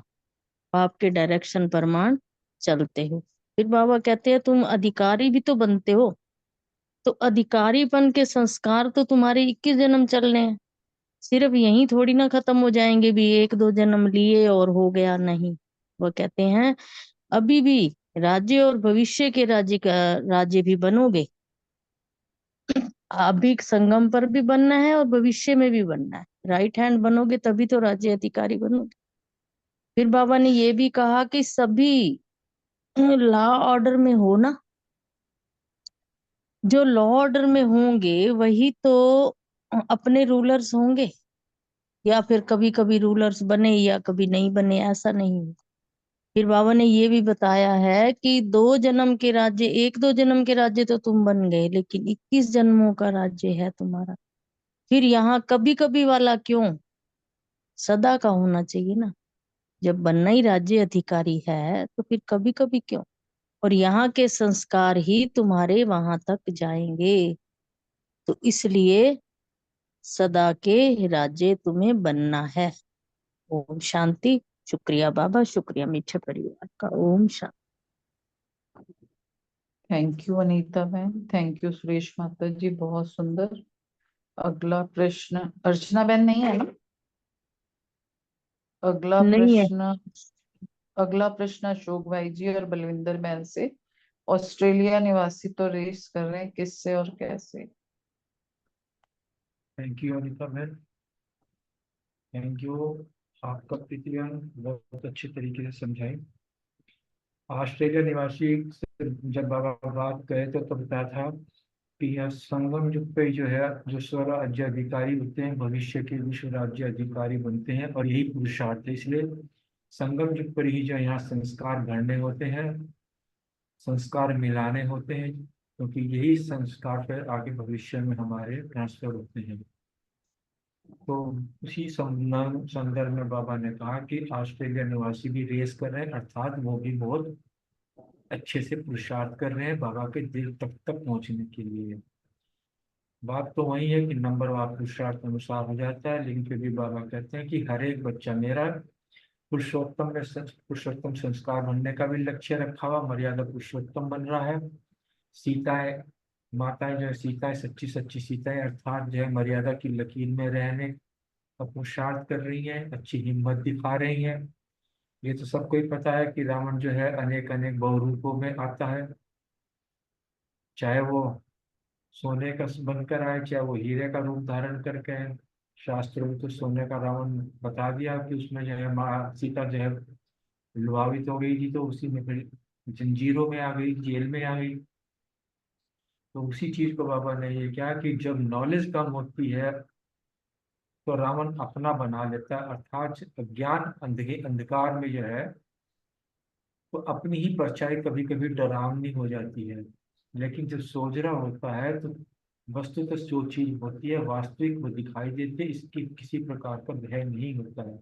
S4: बाप के डायरेक्शन प्रमाण चलते हो। फिर बाबा कहते हैं तुम अधिकारी भी तो बनते हो, तो अधिकारीपन के संस्कार तो तुम्हारे 21 जन्म चलने हैं। सिर्फ यहीं थोड़ी ना खत्म हो जाएंगे भी 1-2 जन्म लिए और हो गया, नहीं। वो कहते हैं अभी भी राज्य और भविष्य के राज्य का राज्य भी बनोगे। अभी संगम पर भी बनना है और भविष्य में भी बनना है। राइट हैंड बनोगे तभी तो राज्य अधिकारी बनोगे। फिर बाबा ने ये भी कहा कि सभी लॉ ऑर्डर में हो ना, जो लॉ ऑर्डर में होंगे वही तो अपने रूलर्स होंगे, या फिर कभी कभी रूलर्स बने या कभी नहीं बने, ऐसा नहीं है। फिर बाबा ने ये भी बताया है कि 2 जन्म के राज्य, 1-2 जन्म के राज्य तो तुम बन गए, लेकिन 21 जन्मों का राज्य है तुम्हारा। फिर यहाँ कभी कभी वाला क्यों, सदा का होना चाहिए ना। जब बनना ही राज्य अधिकारी है तो फिर कभी कभी क्यों। और यहाँ के संस्कार ही तुम्हारे वहां तक जाएंगे। तो इसलिए सदा के राजे तुम्हें बनना है। ओम शांति। शुक्रिया बाबा, शुक्रिया मीठे परिवार का। ओम शांति।
S5: थैंक यू अनीता बहन, थैंक यू सुरेश माता जी, बहुत सुंदर। अगला प्रश्न अर्चना बहन नहीं है ना? अगला
S4: नहीं है।
S5: प्रश्न अगला प्रश्न अशोक भाई जी और बलविंदर बहन से। ऑस्ट्रेलिया निवासी तो रेस कर रहे हैं, किससे और कैसे?
S3: थैंक यू अनिता बहन, थैंक यू। आपका प्रतिक्रिया बहुत अच्छे तरीके से समझाई। ऑस्ट्रेलिया निवासी से जब बाबा बात करे तो बताया था कि यह संगम युग पे जो है, जो स्व राज्य अधिकारी होते हैं भविष्य के विश्व राज्य अधिकारी बनते हैं, और यही पुरुषार्थ है। इसलिए संगम युग पर ही जो यहाँ संस्कार भरने होते हैं, संस्कार मिलाने होते हैं, क्योंकि यही संस्कार फिर आगे भविष्य में हमारे ट्रांसफर होते हैं। तो उसी संदर्भ में बाबा ने कहा कि ऑस्ट्रेलिया निवासी भी रेस कर रहे हैं, अर्थात वो भी बहुत अच्छे से पुरुषार्थ कर रहे हैं बाबा के दिल तक पहुंचने के लिए। बात तो वही है कि नंबर आप पुरुषार्थ अनुसार हो जाता है, लेकिन फिर भी बाबा कहते हैं कि हर एक बच्चा मेरा पुरुषोत्तम संस्कार बनने का भी लक्ष्य रखा हुआ, मर्यादा पुरुषोत्तम बन रहा है। सीताएं, माताएं जो है सीताएं, सच्ची सच्ची सीताएं अर्थात जो है मर्यादा की लकीर में रहने का पुरुषार्थ कर रही हैं, अच्छी हिम्मत दिखा रही हैं। ये तो सबको ही पता है कि रावण जो है अनेक अनेक बहुरूपों में आता है, चाहे वो सोने का बनकर आए, चाहे वो हीरे का रूप धारण करके आए। शास्त्रों में तो सोने का रावण बता दिया कि उसमें जो है माँ सीता जो है लुभावित हो गई थी, तो उसी में फिर जंजीरों में आ गई, जेल में आ गई। तो उसी चीज को बाबा ने ये क्या कि जब नॉलेज कम होती है तो रावण अपना बना लेता है, अर्थात अज्ञान अंधकार में जो है तो अपनी ही परछाई कभी कभी डरावनी हो जाती है। लेकिन जब सोजरा होता है तो वस्तुतः जो चीज होती है वास्तविक वो दिखाई देती है, इसकी किसी प्रकार का भय नहीं होता है।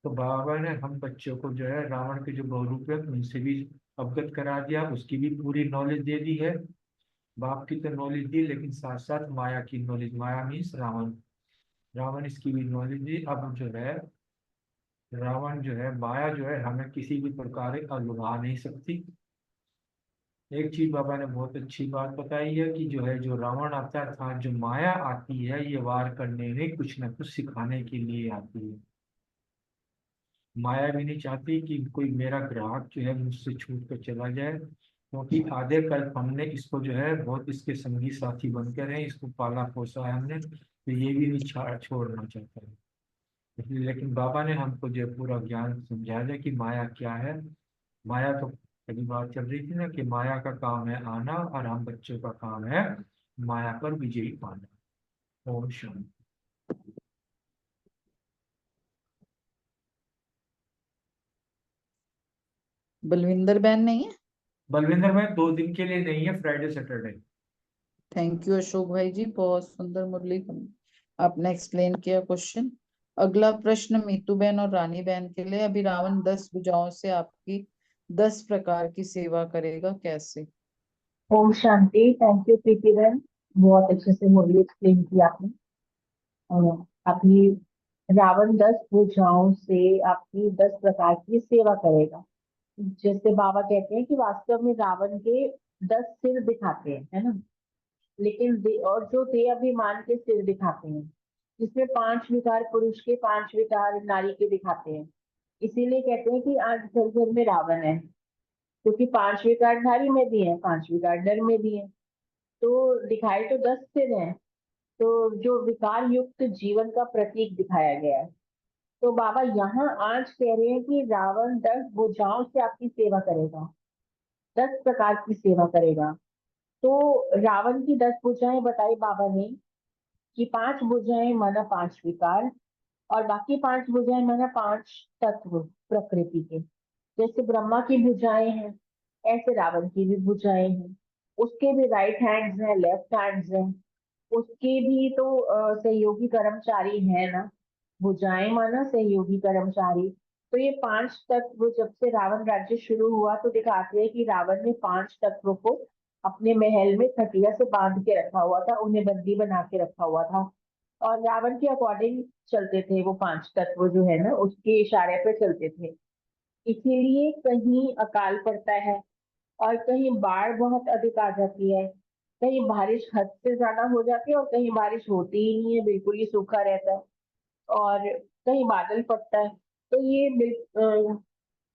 S3: तो बाबा ने हम बच्चों को जो है रावण के जो बहुरूप है उनसे भी अवगत करा दिया, उसकी भी पूरी नॉलेज दे दी है। बाप की तो नॉलेज दी, लेकिन साथ साथ माया की नॉलेज, माया मीन्स रावण, रावण इसकी भी नॉलेज दी। अब जो है रावण जो है माया जो है हमें किसी भी प्रकार का लुभा नहीं सकती। एक चीज बाबा ने बहुत अच्छी बात बताई है कि जो है जो रावण आता है अर्थात जो माया आती है ये वार करने में कुछ ना कुछ सिखाने के लिए आती है। माया भी नहीं चाहती कि कोई मेरा ग्राहक जो है मुझसे छूट कर चला जाए, क्योंकि आधे कल हमने इसको जो है बहुत इसके संगी साथी बनकर हैं, इसको पाला पोसा है हमने, तो ये भी नहीं छोड़ना चाहता है। लेकिन बाबा ने हमको जो पूरा ज्ञान समझा दिया कि माया क्या है। माया तो पहली बात चल रही थी ना कि माया का काम है आना और हम बच्चों का काम है माया पर विजयी पाना। ओम शांति।
S5: बलविंदर बहन नहीं है?
S3: बलविंदर में 2 दिन के लिए नहीं है, Friday Saturday.
S5: Thank you Ashok भाई जी, बहुत सुंदर मुरली आपने एक्सप्लेन किया क्वेश्चन। अगला प्रश्न मीतू बहन और रानी बहन के लिए। अभी रावण 10 भुजाओं से आपकी 10 प्रकार की सेवा करेगा, कैसे?
S8: ओम शांति। थैंक यू प्रीति बहन, बहुत अच्छे से मुरली एक्सप्लेन किया आपने। अभी रावण 10 भुजाओं से आपकी 10 प्रकार की सेवा करेगा। जैसे बाबा कहते हैं कि वास्तव में रावण के 10 सिर दिखाते हैं, है ना, लेकिन और जो देहाभिमान के सिर दिखाते हैं, जिसमें 5 विकार पुरुष के, 5 विकार नारी के दिखाते हैं। इसीलिए कहते हैं कि आज घर घर में रावण है, क्योंकि 5 विकार नारी में भी है, 5 विकार नर में भी है। तो दिखाए तो 10 सिर हैं, तो जो विकार युक्त जीवन का प्रतीक दिखाया गया है। तो बाबा यहाँ आज कह रहे हैं कि रावण 10 भुजाओं से आपकी सेवा करेगा, 10 प्रकार की सेवा करेगा। तो रावण की 10 भुजाएं बताई बाबा ने कि 5 भुजाएं माना 5 विकार, और बाकी 5 भुजाएं माना 5 तत्व प्रकृति के। जैसे ब्रह्मा की भुजाएं हैं, ऐसे रावण की भी भुजाएं हैं। उसके भी राइट हैंड्स हैं, लेफ्ट हैंड्स हैं, उसके भी तो सहयोगी कर्मचारी है ना। भुजाएं माना सहयोगी कर्मचारी। तो ये 5 तत्व जब से रावण राज्य शुरू हुआ तो दिखाते हैं कि रावण ने 5 तत्वों को अपने महल में खटिया से बांध के रखा हुआ था, उन्हें बंदी बना के रखा हुआ था। और रावण के अकॉर्डिंग चलते थे वो पांच तत्व जो है ना, उसके इशारे पे चलते थे। इसीलिए कहीं अकाल पड़ता है, और कहीं बाढ़ बहुत अधिक आ जाती है, कहीं बारिश हद से ज्यादा हो जाती है, और कहीं बारिश होती ही नहीं है, बिल्कुल ही सूखा रहता है, और कहीं बादल फटता है। तो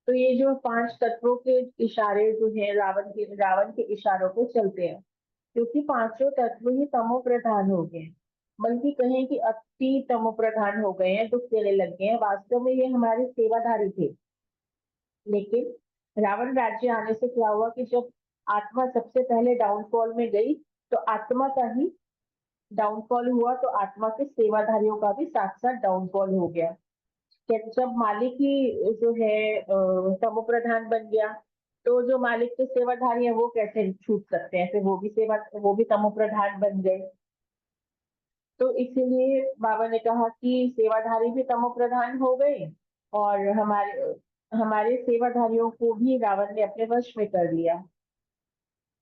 S8: तो ये जो पांच तत्वों के इशारे जो है रावण के इशारों पे चलते हैं, क्योंकि पांचों तत्व ही तमो प्रधान हो गए हैं, बल्कि कहें कि अति तमो प्रधान हो गए हैं, दुख देने लग गए हैं। वास्तव में ये हमारे सेवाधारी थे। लेकिन रावण राज्य आने से क्या हुआ कि जब आत्मा सबसे पहले डाउनफॉल में गई, तो आत्मा का ही डाउनफॉल हुआ, तो आत्मा के सेवाधारियों का भी साथ साथ डाउनफॉल हो गया। जब मालिक ही जो है तमो प्रधान बन गया, तो जो मालिक के सेवाधारी है वो कैसे छूट सकते हैं, फिर वो भी तमो प्रधान बन गए। तो इसीलिए बाबा ने कहा कि सेवाधारी भी तमो प्रधान हो गए, और हमारे हमारे सेवाधारियों को भी रावण ने अपने वश में कर लिया।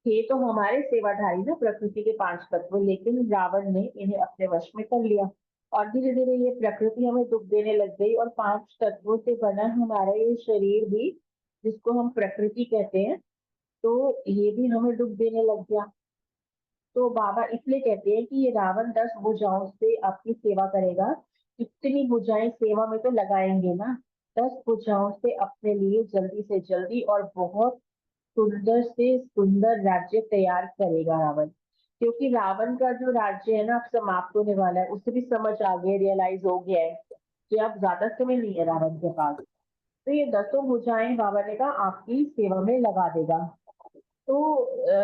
S8: थे तो हमारे सेवाधारी ना प्रकृति के पांच तत्व, लेकिन रावण ने इन्हें अपने वश में कर लिया, और धीरे धीरे ये प्रकृति हमें दुख देने लग गई, और पांच तत्वों से बना हमारा ये शरीर भी, जिसको हम प्रकृति कहते हैं, तो ये भी हमें दुख देने लग गया। तो बाबा इसलिए कहते हैं कि ये रावण 10 भुजाओं से आपकी सेवा करेगा। इतनी भुजाएं सेवा में तो लगाएंगे ना, 10 भुजाओं से अपने लिए जल्दी से जल्दी और बहुत सुंदर से सुंदर राज्य तैयार करेगा रावण। क्योंकि रावण का जो राज्य है ना, अब समाप्त होने वाला है, उसे भी समझ आ गया, रियलाइज हो गया है कि अब ज्यादा समय नहीं है रावण के पास। तो ये 10 भुजाएं बाबा ने कहा आपकी सेवा में लगा देगा। तो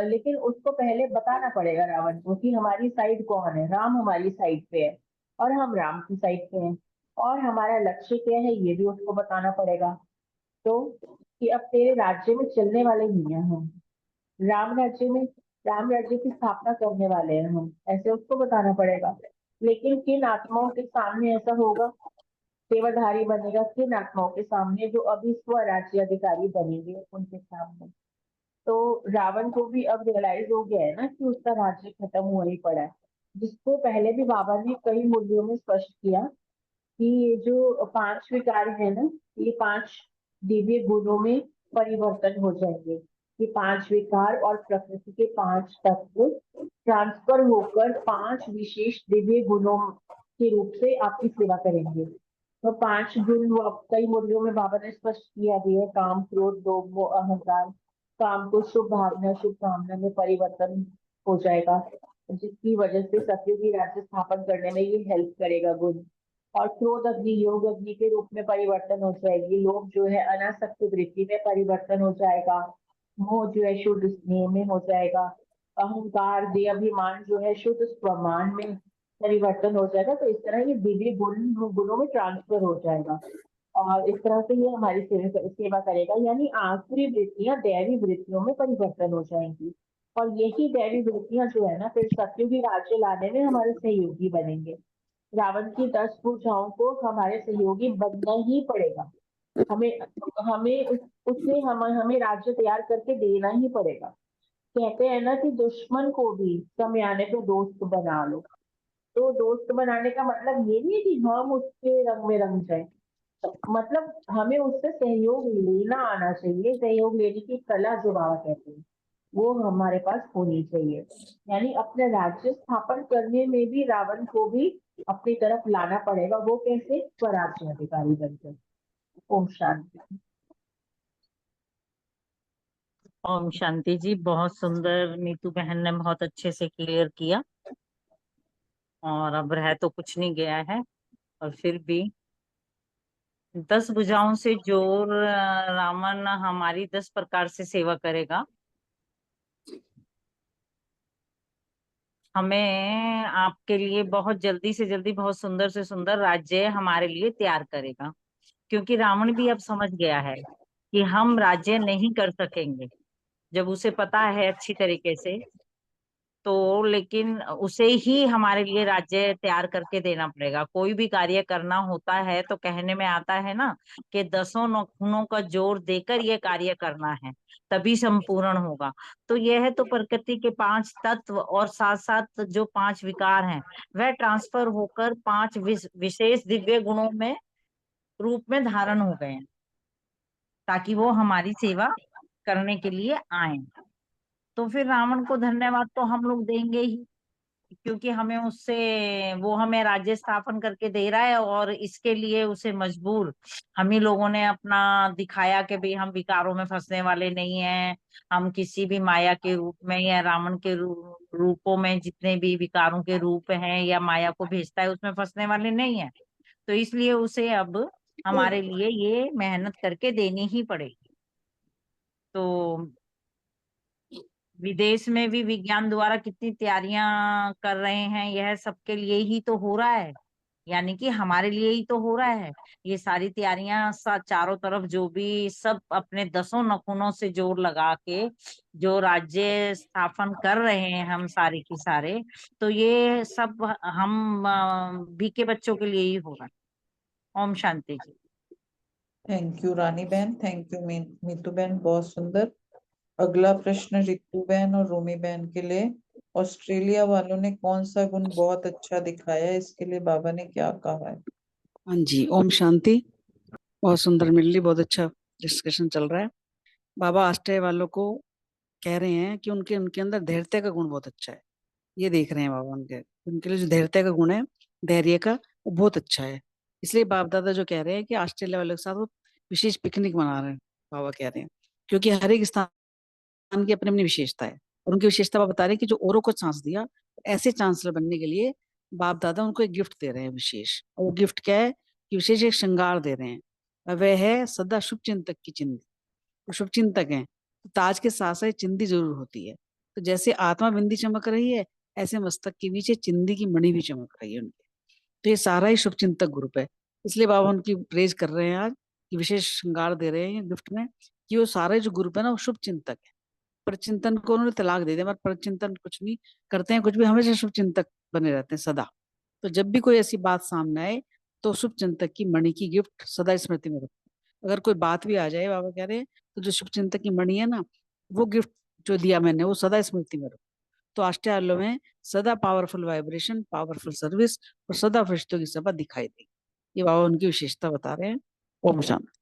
S8: लेकिन उसको पहले बताना पड़ेगा रावण को कि हमारी साइड कौन है। राम हमारी साइड पे है, और हम राम की साइड पे हैं, और हमारा लक्ष्य क्या है ये भी उसको बताना पड़ेगा। तो कि अब तेरे राज्य में चलने वाले नहीं है हम, राम राज्य में, राम राज्य की स्थापना करने वाले हैं हम, ऐसे उसको बताना पड़ेगा। लेकिन किन आत्माओं के सामने ऐसा होगा, सेवाधारी बनेगा किन आत्माओं के सामने, जो अभी स्वराज्य अधिकारी बनेंगे उनके सामने। तो रावण को भी अब रियलाइज हो गया है ना कि उसका राज्य खत्म हुआ ही पड़ा है, जिसको पहले भी बाबा ने कई मूल्यों में स्पष्ट किया कि ये जो पांच विकार है ना, ये पांच दिव्य गुणों में परिवर्तन हो जाएंगे। ये पांच विकार और प्रकृति के पांच तत्व ट्रांसफर होकर पांच विशेष दिव्य गुणों के रूप से आपकी सेवा करेंगे। तो पांच गुण कई मूल्यों में बाबा ने स्पष्ट किया भी है, काम, क्रोध, लोभ, मोह, अहंकार। काम को शुभ भावना में परिवर्तन हो जाएगा, जिसकी वजह से सतयुगी राज्य स्थापन करने में ये हेल्प करेगा गुण। और क्रोध अग्नि योग अग्नि के रूप में परिवर्तन हो जाएगी। लोभ जो है अनासक्त वृत्ति में परिवर्तन हो जाएगा। मोह जो है शुद्ध स्नेह में हो जाएगा। अहंकार देहाभिमान जो है शुद्ध स्वमान में परिवर्तन हो जाएगा। तो इस तरह ये दिव्य गुणों में ट्रांसफर हो जाएगा, और इस तरह से ये हमारी सेवा करेगा, यानी आसुरी वृत्तियां दैवी वृत्तियों में परिवर्तन हो जाएंगी। और यही दैवी वृत्तियां जो है ना, फिर सतयुगी राज्य लाने में हमारे सहयोगी बनेंगे। रावण की 10 भुजाओं को हमारे सहयोगी बनना ही पड़ेगा। हमें हमें उससे हमें राज्य तैयार करके देना ही पड़ेगा। कहते हैं ना कि दुश्मन को भी समय आने पे दोस्त बना लो। तो दोस्त बनाने का मतलब ये नहीं है कि हम उसके रंग में रंग जाए, मतलब हमें उससे सहयोग लेना आना चाहिए। सहयोग लेने की कला जो बाबा कहते हैं वो हमारे पास होनी चाहिए। यानी अपने राज्य स्थापन करने में भी रावण को भी अपनी तरफ लाना पड़ेगा। वो कैसे? स्वराज्य अधिकारी बनकर। ओम शांति।
S4: ओम शांति जी, बहुत सुंदर नीतू बहन ने बहुत अच्छे से क्लियर किया। और अब रह तो कुछ नहीं गया है, और फिर भी 10 भुजाओं से जो रावण हमारी 10 प्रकार से सेवा करेगा, हमें आपके लिए बहुत जल्दी से जल्दी बहुत सुंदर से सुंदर राज्य हमारे लिए तैयार करेगा। क्योंकि रावण भी अब समझ गया है कि हम राज्य नहीं कर सकेंगे। जब उसे पता है अच्छी तरीके से
S10: तो लेकिन उसे ही हमारे लिए राज्य तैयार करके देना पड़ेगा। कोई भी कार्य करना होता है तो कहने में आता है ना कि 10 नखूनों का जोर देकर ये कार्य करना है, तभी संपूर्ण होगा। तो यह है तो प्रकृति के 5 तत्व और साथ साथ जो 5 विकार हैं वह ट्रांसफर होकर 5 विशेष दिव्य गुणों में रूप में धारण हो गए हैं, ताकि वो हमारी सेवा करने के लिए आए। तो फिर रावण को धन्यवाद तो हम लोग देंगे ही, क्योंकि हमें उससे, वो हमें राज्य स्थापन करके दे रहा है, और इसके लिए उसे मजबूर हम ही लोगों ने अपना दिखाया कि भाई हम विकारों में फंसने वाले नहीं हैं। हम किसी भी माया के रूप में या रावण के रूपों में, जितने भी विकारों के रूप हैं या माया को भेजता है, उसमें फंसने वाले नहीं है। तो इसलिए उसे अब हमारे लिए ये मेहनत करके देनी ही पड़ेगी। तो विदेश में भी विज्ञान द्वारा कितनी तैयारियां कर रहे हैं, यह सबके लिए ही तो हो रहा है, यानी कि हमारे लिए ही तो हो रहा है। ये सारी तैयारियां चारों तरफ जो भी सब अपने 10 नखूनों से जोर लगा के जो राज्य स्थापन कर रहे हैं हम सारे के सारे, तो ये सब हम भी के बच्चों के लिए ही हो रहा है। ओम शांति जी।
S5: थैंक यू रानी बहन, थैंक यू मीतू बहन, बहुत सुंदर। अगला प्रश्न रितु बहन और रोमी बहन के लिए। ऑस्ट्रेलिया वालों ने कौन सा गुण बहुत अच्छा दिखाया है, इसके लिए बाबा ने क्या कहा है?
S6: हाँ जी, ओम शांति। बहुत सुंदर मिलली, बहुत अच्छा डिस्कशन चल रहा है। बाबा ऑस्ट्रेलिया वालों को कह रहे हैं कि उनके उनके अंदर धैर्यता का गुण बहुत अच्छा है। ये देख रहे हैं बाबा उनके उनके लिए जो धैर्यता का गुण है, धैर्य का, वो बहुत अच्छा है। इसलिए बाप दादा जो कह रहे हैं कि ऑस्ट्रेलिया वालों के साथ वो विशेष पिकनिक मना रहे हैं, बाबा कह रहे हैं, क्योंकि हर एक स्थान की अपनी अपनी विशेषता है। और उनकी विशेषता बाबा बता रहे हैं कि जो औरों को चांस दिया, ऐसे चांसलर बनने के लिए बाप दादा उनको एक गिफ्ट दे रहे हैं विशेष। और वो गिफ्ट क्या है कि विशेष एक श्रृंगार दे रहे हैं, और वह है सदा शुभ चिंतक की चिंदी। वो शुभ चिंतक हैं, तो ताज के साथ साथ चिंदी जरूर होती है। तो जैसे आत्मा बिंदी चमक रही है, ऐसे मस्तक के पीछे चिंदी की मणि भी चमक रही है उनके। तो ये सारा ही शुभ चिंतक ग्रुप है। इसलिए बाबा उनकी प्रेज कर रहे हैं आज, कि विशेष श्रृंगार दे रहे हैं गिफ्ट में, कि वो सारे जो ग्रुप है ना, वो शुभ चिंतक है। परचिंतन को उन्होंने तलाक दे दिया, पर परचिंतन कुछ नहीं करते हैं, कुछ भी, हमेशा शुभ चिंतक बने रहते हैं सदा। तो जब भी कोई ऐसी बात सामने आए, तो शुभ चिंतक की मणि की गिफ्ट सदा स्मृति में रखो। अगर कोई बात भी आ जाए, बाबा कह रहे हैं, तो जो शुभ चिंतक की मणि है ना, वो गिफ्ट जो दिया मैंने, वो सदा स्मृति में रखो। तो अष्टयालो में सदा पावरफुल वाइब्रेशन, पावरफुल सर्विस और सदा फरिश्तों की सभा दिखाई देगी। ये बाबा उनकी विशेषता बता रहे हैं। ओम शांति।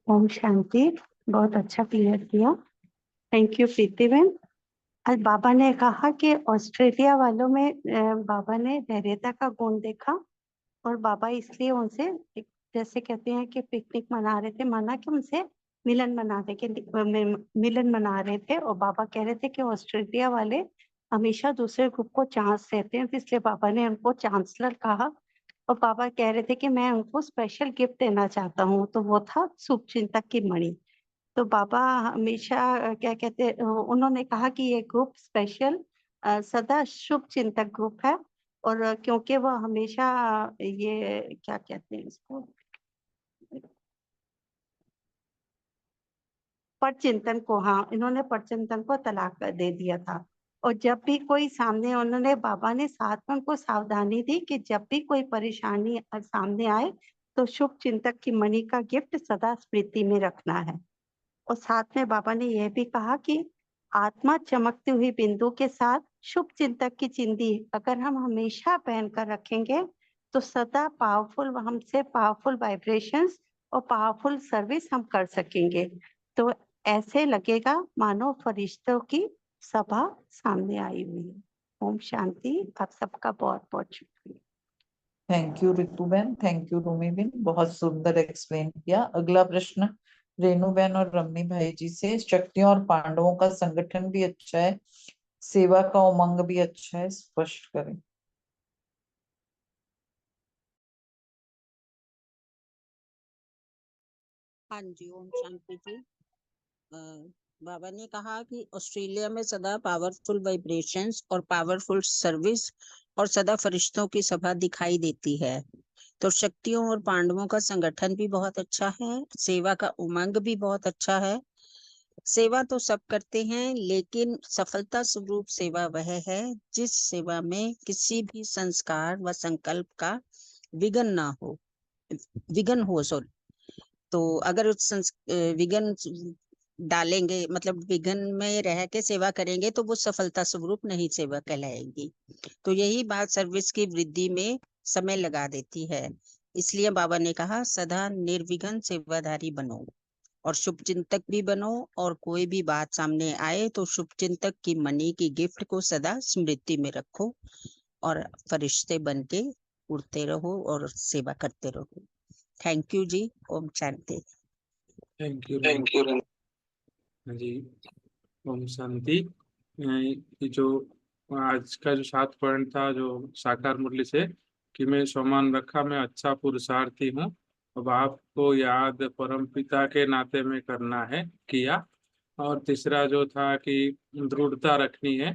S11: ओम शांति। बहुत अच्छा क्लियर किया, थैंक यू प्रीति बहन। आज बाबा ने कहा कि ऑस्ट्रेलिया वालों में बाबा ने धैर्यता का गुण देखा, और बाबा इसलिए उनसे, जैसे कहते हैं कि पिकनिक मना रहे थे, माना कि उनसे मिलन मना रहे थे। और बाबा कह रहे थे कि ऑस्ट्रेलिया वाले हमेशा दूसरे ग्रुप को चांस देते हैं, तो इसलिए बाबा ने उनको चांसलर कहा। और बाबा कह रहे थे कि मैं उनको स्पेशल गिफ्ट देना चाहता हूँ, तो वो था शुभ चिंतक की मणि। तो बाबा हमेशा क्या कहते हैं, उन्होंने कहा कि ये ग्रुप स्पेशल सदा शुभ चिंतक ग्रुप है। और क्योंकि वो हमेशा ये क्या कहते हैं इसको, परचिंतन को, हाँ, इन्होंने परचिंतन को तलाक दे दिया था। और जब भी कोई सामने, उन्होंने, बाबा ने साथ में उनको सावधानी दी कि जब भी कोई परेशानी सामने आए, तो शुभ चिंतक की मणि का गिफ्ट सदा स्मृति में रखना है। और साथ में बाबा ने यह भी कहा कि आत्मा चमकती हुई बिंदु के साथ शुभ चिंतक की चिंदी अगर हम हमेशा पहनकर रखेंगे, तो सदा पावरफुल, हमसे पावरफुल वाइब्रेशंस और पावरफुल सर्विस हम कर सकेंगे। तो ऐसे लगेगा मानो फरिश्तों की सभा सामने आई हुई है। ओम शांति। आप सबका बहुत बहुत शुक्रिया।
S5: थैंक यू रितु बहन, थैंक यू रोमी बहन, बहुत सुंदर एक्सप्लेन किया। अगला प्रश्न रेणु बहन और रम्मी भाई जी से। शक्तियों और पांडवों का संगठन भी अच्छा है, सेवा का उमंग भी अच्छा है, स्पष्ट करें।
S12: हाँ जी, ओम शांति जी। बाबा ने कहा कि ऑस्ट्रेलिया में सदा पावरफुल वाइब्रेशंस और पावरफुल सर्विस और सदा फरिश्तों की सभा दिखाई देती है। तो शक्तियों और पांडवों का संगठन भी बहुत अच्छा है, सेवा का उमंग भी बहुत अच्छा है, सेवा तो सब करते हैं, लेकिन सफलता स्वरूप सेवा वह है जिस सेवा में किसी भी संस्कार व संकल्प का विघन ना हो, विघन हो, सॉरी। तो अगर विघन डालेंगे, मतलब विघन में रह के सेवा करेंगे, तो वो सफलता स्वरूप नहीं सेवा कहलाएगी। तो यही बात सर्विस की वृद्धि में समय लगा देती है। इसलिए बाबा ने कहा सदा निर्विघ्न सेवाधारी बनो और शुभ चिंतक भी बनो, और कोई भी बात सामने आए तो शुभ चिंतक की मनी की गिफ्ट को सदा स्मृति में रखो और फरिश्ते बन के उड़ते रहो और सेवा करते रहो। थैंक यू जी। ओम शांति।
S7: Thank you.
S12: Thank you.
S7: हाँ जी, ओम शांति। ये जो आज का जो 7 पॉइंट था जो साकार मुरली से, कि मैं समान रखा, मैं अच्छा पुरुषार्थी हूँ, अब आपको याद परम पिता के नाते में करना है, किया। और तीसरा जो था कि दृढ़ता रखनी है,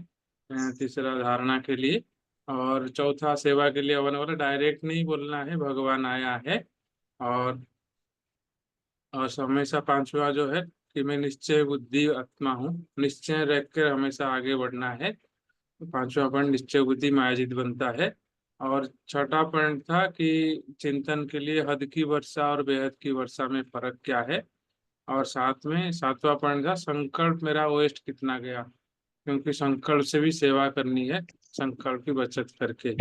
S7: तीसरा धारणा के लिए। और चौथा सेवा के लिए होने वाला डायरेक्ट नहीं बोलना है, भगवान आया है। और हमेशा पांचवा जो है कि मैं निश्चय बुद्धि आत्मा हूँ, निश्चय रखकर हमेशा आगे बढ़ना है। पांचवा पॉइंट निश्चय बुद्धि मायाजित बनता है। और छठा पॉइंट था कि चिंतन के लिए हद की वर्षा और बेहद की वर्षा में फर्क क्या है। और साथ में सातवां पॉइंट था संकल्प मेरा वेस्ट कितना गया, क्योंकि संकल्प से भी सेवा करनी है, संकल्प की बचत करके।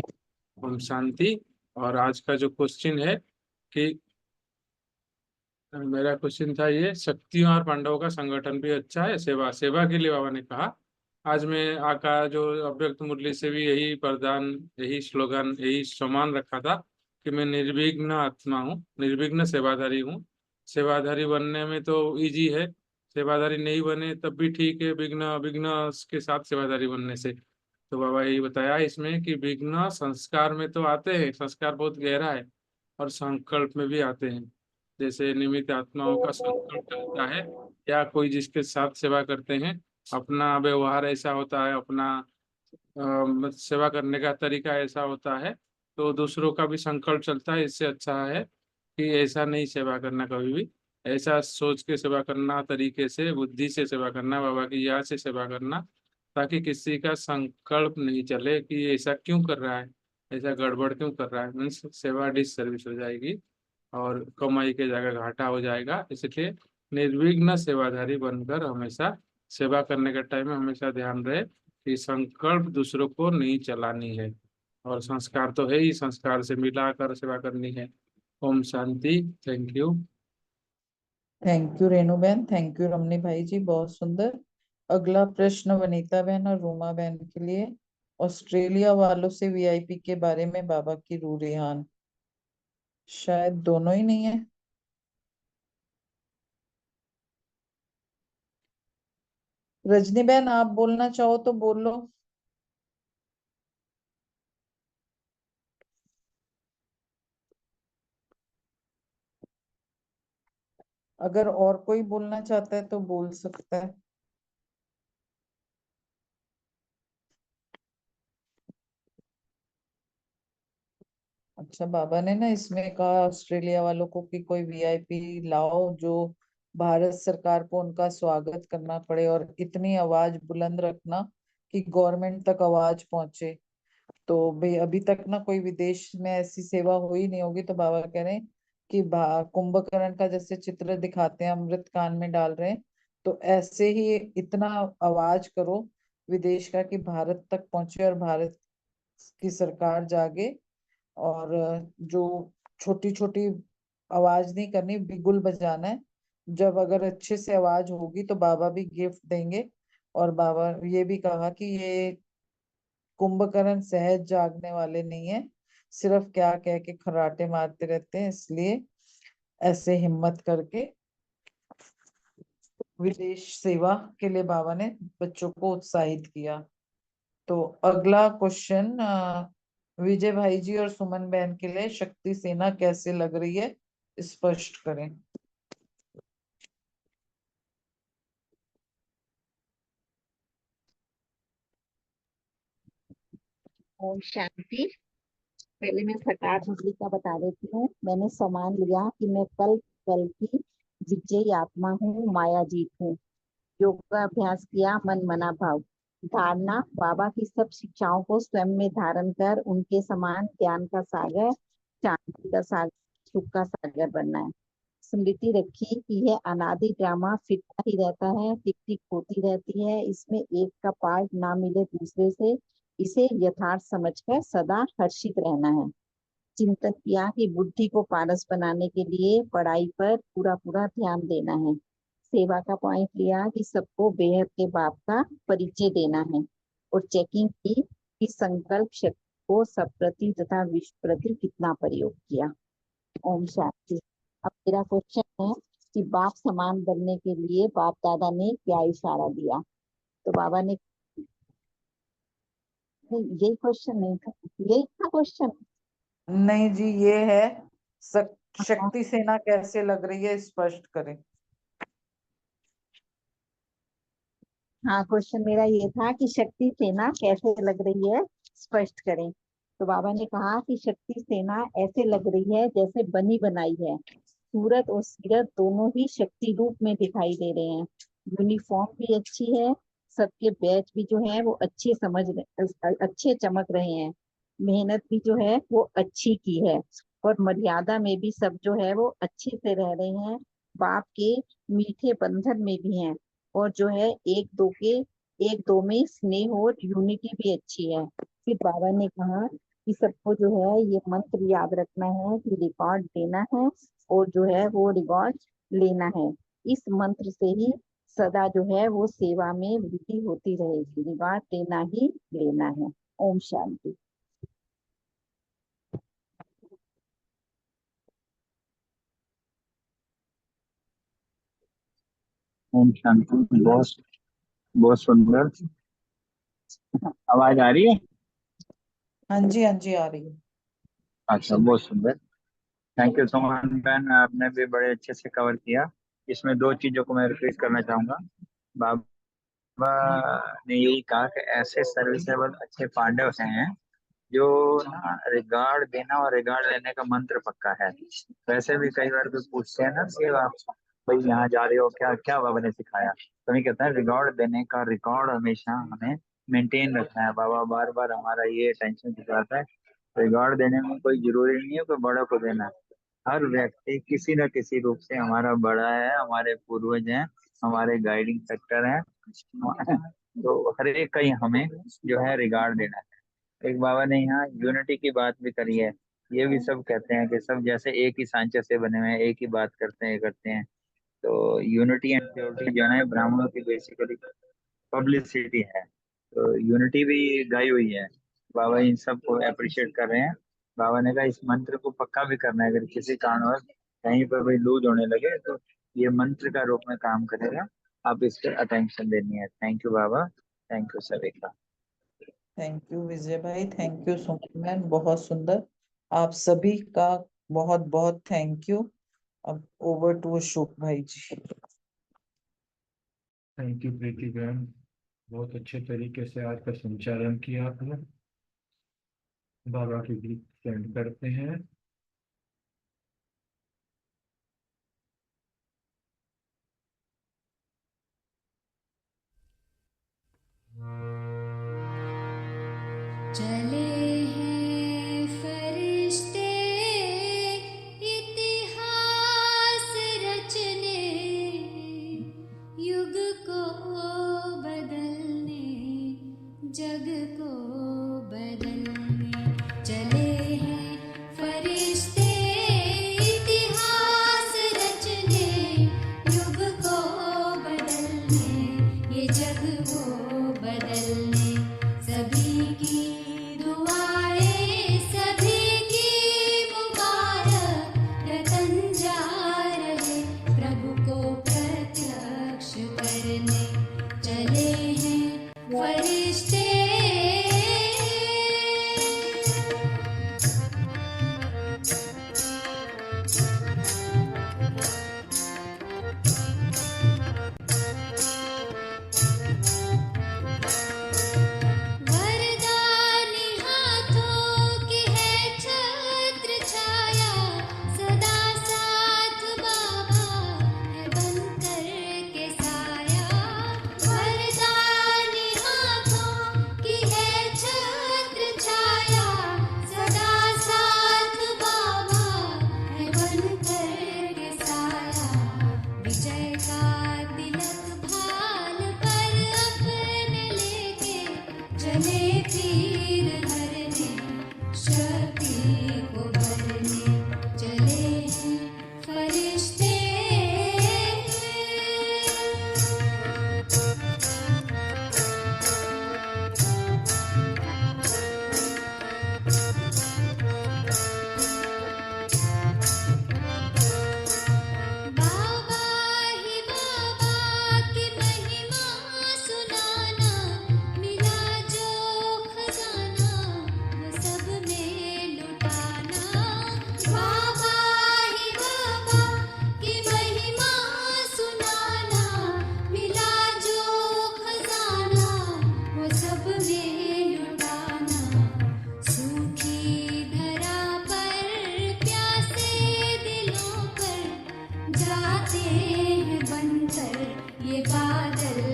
S7: ओम शांति। और आज का जो क्वेश्चन है कि मेरा क्वेश्चन था ये, शक्तियों और पांडवों का संगठन भी अच्छा है, सेवा सेवा के लिए बाबा ने कहा। आज मैं आका जो अव्यक्त मुरली से भी यही प्रदान, यही स्लोगन, यही सम्मान रखा था कि मैं निर्विघ्न आत्मा हूँ, निर्विघ्न सेवाधारी हूँ। सेवाधारी बनने में तो इजी है, सेवाधारी नहीं बने तब भी ठीक है, विघ्न विघ्न के साथ सेवाधारी बनने से। तो बाबा यही बताया इसमें कि विघ्न संस्कार में तो आते हैं, संस्कार बहुत गहरा है, और संकल्प में भी आते हैं। जैसे निमित्त आत्माओं का संकल्प करता है, या कोई जिसके साथ सेवा करते हैं, अपना व्यवहार ऐसा होता है, अपना सेवा करने का तरीका ऐसा होता है, तो दूसरों का भी संकल्प चलता है। इससे अच्छा है कि ऐसा नहीं सेवा करना, कभी भी ऐसा सोच के सेवा करना, तरीके से बुद्धि से सेवा करना, बाबा की याद से सेवा करना, ताकि किसी का संकल्प नहीं चले कि ऐसा क्यों कर रहा है, ऐसा गड़बड़ क्यों कर रहा है, मीन्स सेवा डिस सर्विस हो जाएगी और कमाई के जगह घाटा हो जाएगा। इसलिए निर्विघ्न सेवाधारी बनकर हमेशा सेवा करने के टाइम में हमेशा ध्यान रहे कि संकल्प दूसरों को नहीं चलानी है, और संस्कार तो है ही, संस्कार से मिलाकर सेवा करनी है। ओम शांति। Thank you.
S5: Thank you Renu बहन, थैंक यू रमनी भाई जी, बहुत सुंदर। अगला प्रश्न वनीता बहन और रूमा बहन के लिए। ऑस्ट्रेलिया वालों से वीआईपी के बारे में बाबा की रूह-ए-हान। शायद दोनों ही नहीं है। रजनी बहन आप बोलना चाहो तो बोल लो। अगर और कोई बोलना चाहता है तो बोल सकता है। अच्छा, बाबा ने ना इसमें कहा ऑस्ट्रेलिया वालों को कि कोई वीआईपी लाओ जो भारत सरकार को उनका स्वागत करना पड़े, और इतनी आवाज बुलंद रखना कि गवर्नमेंट तक आवाज पहुंचे। तो भाई अभी तक ना कोई विदेश में ऐसी सेवा हुई नहीं होगी, तो बाबा कह रहे हैं कि कुंभकर्ण का जैसे चित्र दिखाते हैं, अमृत कान में डाल रहे हैं, तो ऐसे ही इतना आवाज करो विदेश का कि भारत तक पहुंचे और भारत की सरकार जागे। और जो छोटी छोटी आवाज नहीं करनी, बिगुल बजाना है। जब अगर अच्छे से आवाज होगी तो बाबा भी गिफ्ट देंगे। और बाबा ये भी कहा कि ये कुंभकर्ण सहज जागने वाले नहीं है, सिर्फ क्या कह के खर्राटे मारते रहते हैं, इसलिए ऐसे हिम्मत करके विदेश सेवा के लिए बाबा ने बच्चों को उत्साहित किया। तो अगला क्वेश्चन विजय भाई जी और सुमन बहन के लिए, शक्ति सेना कैसे लग रही है, स्पष्ट करें।
S12: ओम शांति। पहले मैं फटाक मुरली का बता देती हूँ। मैंने सामान लिया कि मैं कल कल की विजयी आत्मा हूँ, माया जीत हूँ।
S13: योगाभ्यास किया, मन मना भाव। धारणा, बाबा की सब शिक्षाओं को स्वयं में धारण कर उनके समान ज्ञान का सागर, शांति का सागर, सुख का सागर बनना है। स्मृति रखी कि यह अनादि ड्रामा फिरता ही रहता है, टिक टिक होती रहती है, इसमें एक का पार्ट ना मिले दूसरे से, इसे यथार्थ समझकर सदा हर्षित रहना है। चिंतन किया कि बुद्धि को पारस बनाने के लिए पढ़ाई पर पूरा पूरा ध्यान देना है। सेवा का पॉइंट लिया कि सबको बेहद के बाप का परिचय देना है, और चेकिंग की कि संकल्प शक्ति को सब प्रति तथा विश्व प्रति कितना प्रयोग किया। ओम शांति। अब मेरा क्वेश्चन है कि बाप समान बनने के लिए बाप दादा ने क्या इशारा दिया? तो बाबा ने, यही क्वेश्चन नहीं था, यही था क्वेश्चन।
S5: नहीं जी, ये है शक्ति सेना कैसे लग रही है, स्पष्ट करें।
S13: हाँ, क्वेश्चन मेरा ये था कि शक्ति सेना कैसे लग रही है, स्पष्ट करें। तो बाबा ने कहा कि शक्ति सेना ऐसे लग रही है जैसे बनी बनाई है। सूरत और सीरत दोनों ही शक्ति रूप में दिखाई दे रहे हैं। यूनिफॉर्म भी अच्छी है, सबके बैच भी जो है वो अच्छे चमक रहे हैं। मेहनत भी जो है वो अच्छी की है, और मर्यादा में भी सब जो है वो अच्छे से रह रहे हैं। बाप के मीठे बंधन में भी हैं, और जो है एक दो में स्नेह और यूनिटी भी अच्छी है। फिर बाबा ने कहा कि सबको जो है ये मंत्र याद रखना है कि रिकॉर्ड देना है, और जो है वो रिकॉर्ड लेना है। इस मंत्र से ही सदा जो है वो सेवा में वृद्धि होती रहेगी। रिकॉर्ड देना ही लेना है। ओम शांति।
S14: ओम शांति। बहुत बहुत सुंदर। आवाज आ रही है?
S5: हाँ जी, हाँ जी, आ रही है।
S14: अच्छा, बहुत सुंदर। थैंक यू सो मच बहन, आपने भी बड़े अच्छे से कवर किया। इसमें दो चीजों को मैं रिपीट करना चाहूंगा। बाबा ने यही कहा कि ऐसे सर्विसेबल अच्छे पांडव हैं जो ना रिगार्ड देना और रिगार्ड लेने का मंत्र पक्का है। वैसे भी कई बार कोई पूछते हैं ना कि आप भाई यहाँ जा रहे हो, क्या क्या बाबा ने सिखाया, तो मैं कहता है रिगार्ड देने का रिकॉर्ड हमेशा हमें मेंटेन रखना है। बाबा बार बार हमारा ये टेंशन दिखाता है, रिगार्ड देने में कोई जरूरी नहीं है कोई बड़ों को देना। हर व्यक्ति किसी न किसी रूप से हमारा बड़ा है, हमारे पूर्वज हैं, हमारे गाइडिंग फैक्टर हैं, तो हर एक का ही हमें जो है रिगार्ड देना है। एक बाबा ने यहाँ यूनिटी की बात भी करी है। ये भी सब कहते हैं कि सब जैसे एक ही सांचे से बने हुए हैं, एक ही बात करते हैं। तो यूनिटी एंड प्योरिटी जो है ब्राह्मणों की बेसिकली पब्लिसिटी है, तो यूनिटी भी गाई हुई है। बाबा इन सब को अप्रिशिएट कर रहे हैं। बाबा ने कहा इस मंत्र को पक्का भी करना है, अगर किसी कारणवश कहीं पर भी लूज होने लगे तो ये मंत्र का रूप में काम करेगा। आप इस पर अटेंशन देनी है। Thank you Baba, thank you सभी का।
S5: थैंक यू विजय भाई, thank you so much ma'am, बहुत सुंदर। आप सभी का बहुत बहुत थैंक यू। अब ओवर टू अशोक भाई जी।
S3: थैंक यू प्रीति बहन, बहुत अच्छे तरीके से आज का संचालन किया आपने। बाबा की गीत सेंड करते हैं।
S15: चले हैं फरिश्ते इतिहास रचने, युग को बदलने, जग को बदलने। चले हैं फरिश्ते इतिहास रचने, युग को बदलने, ये जग को बदलने। सभी की दुआएं, सभी की मुबारक, रतन जा रहे प्रभु को प्रत्यक्ष करने। चले हैं फरिश्ते। ये बादल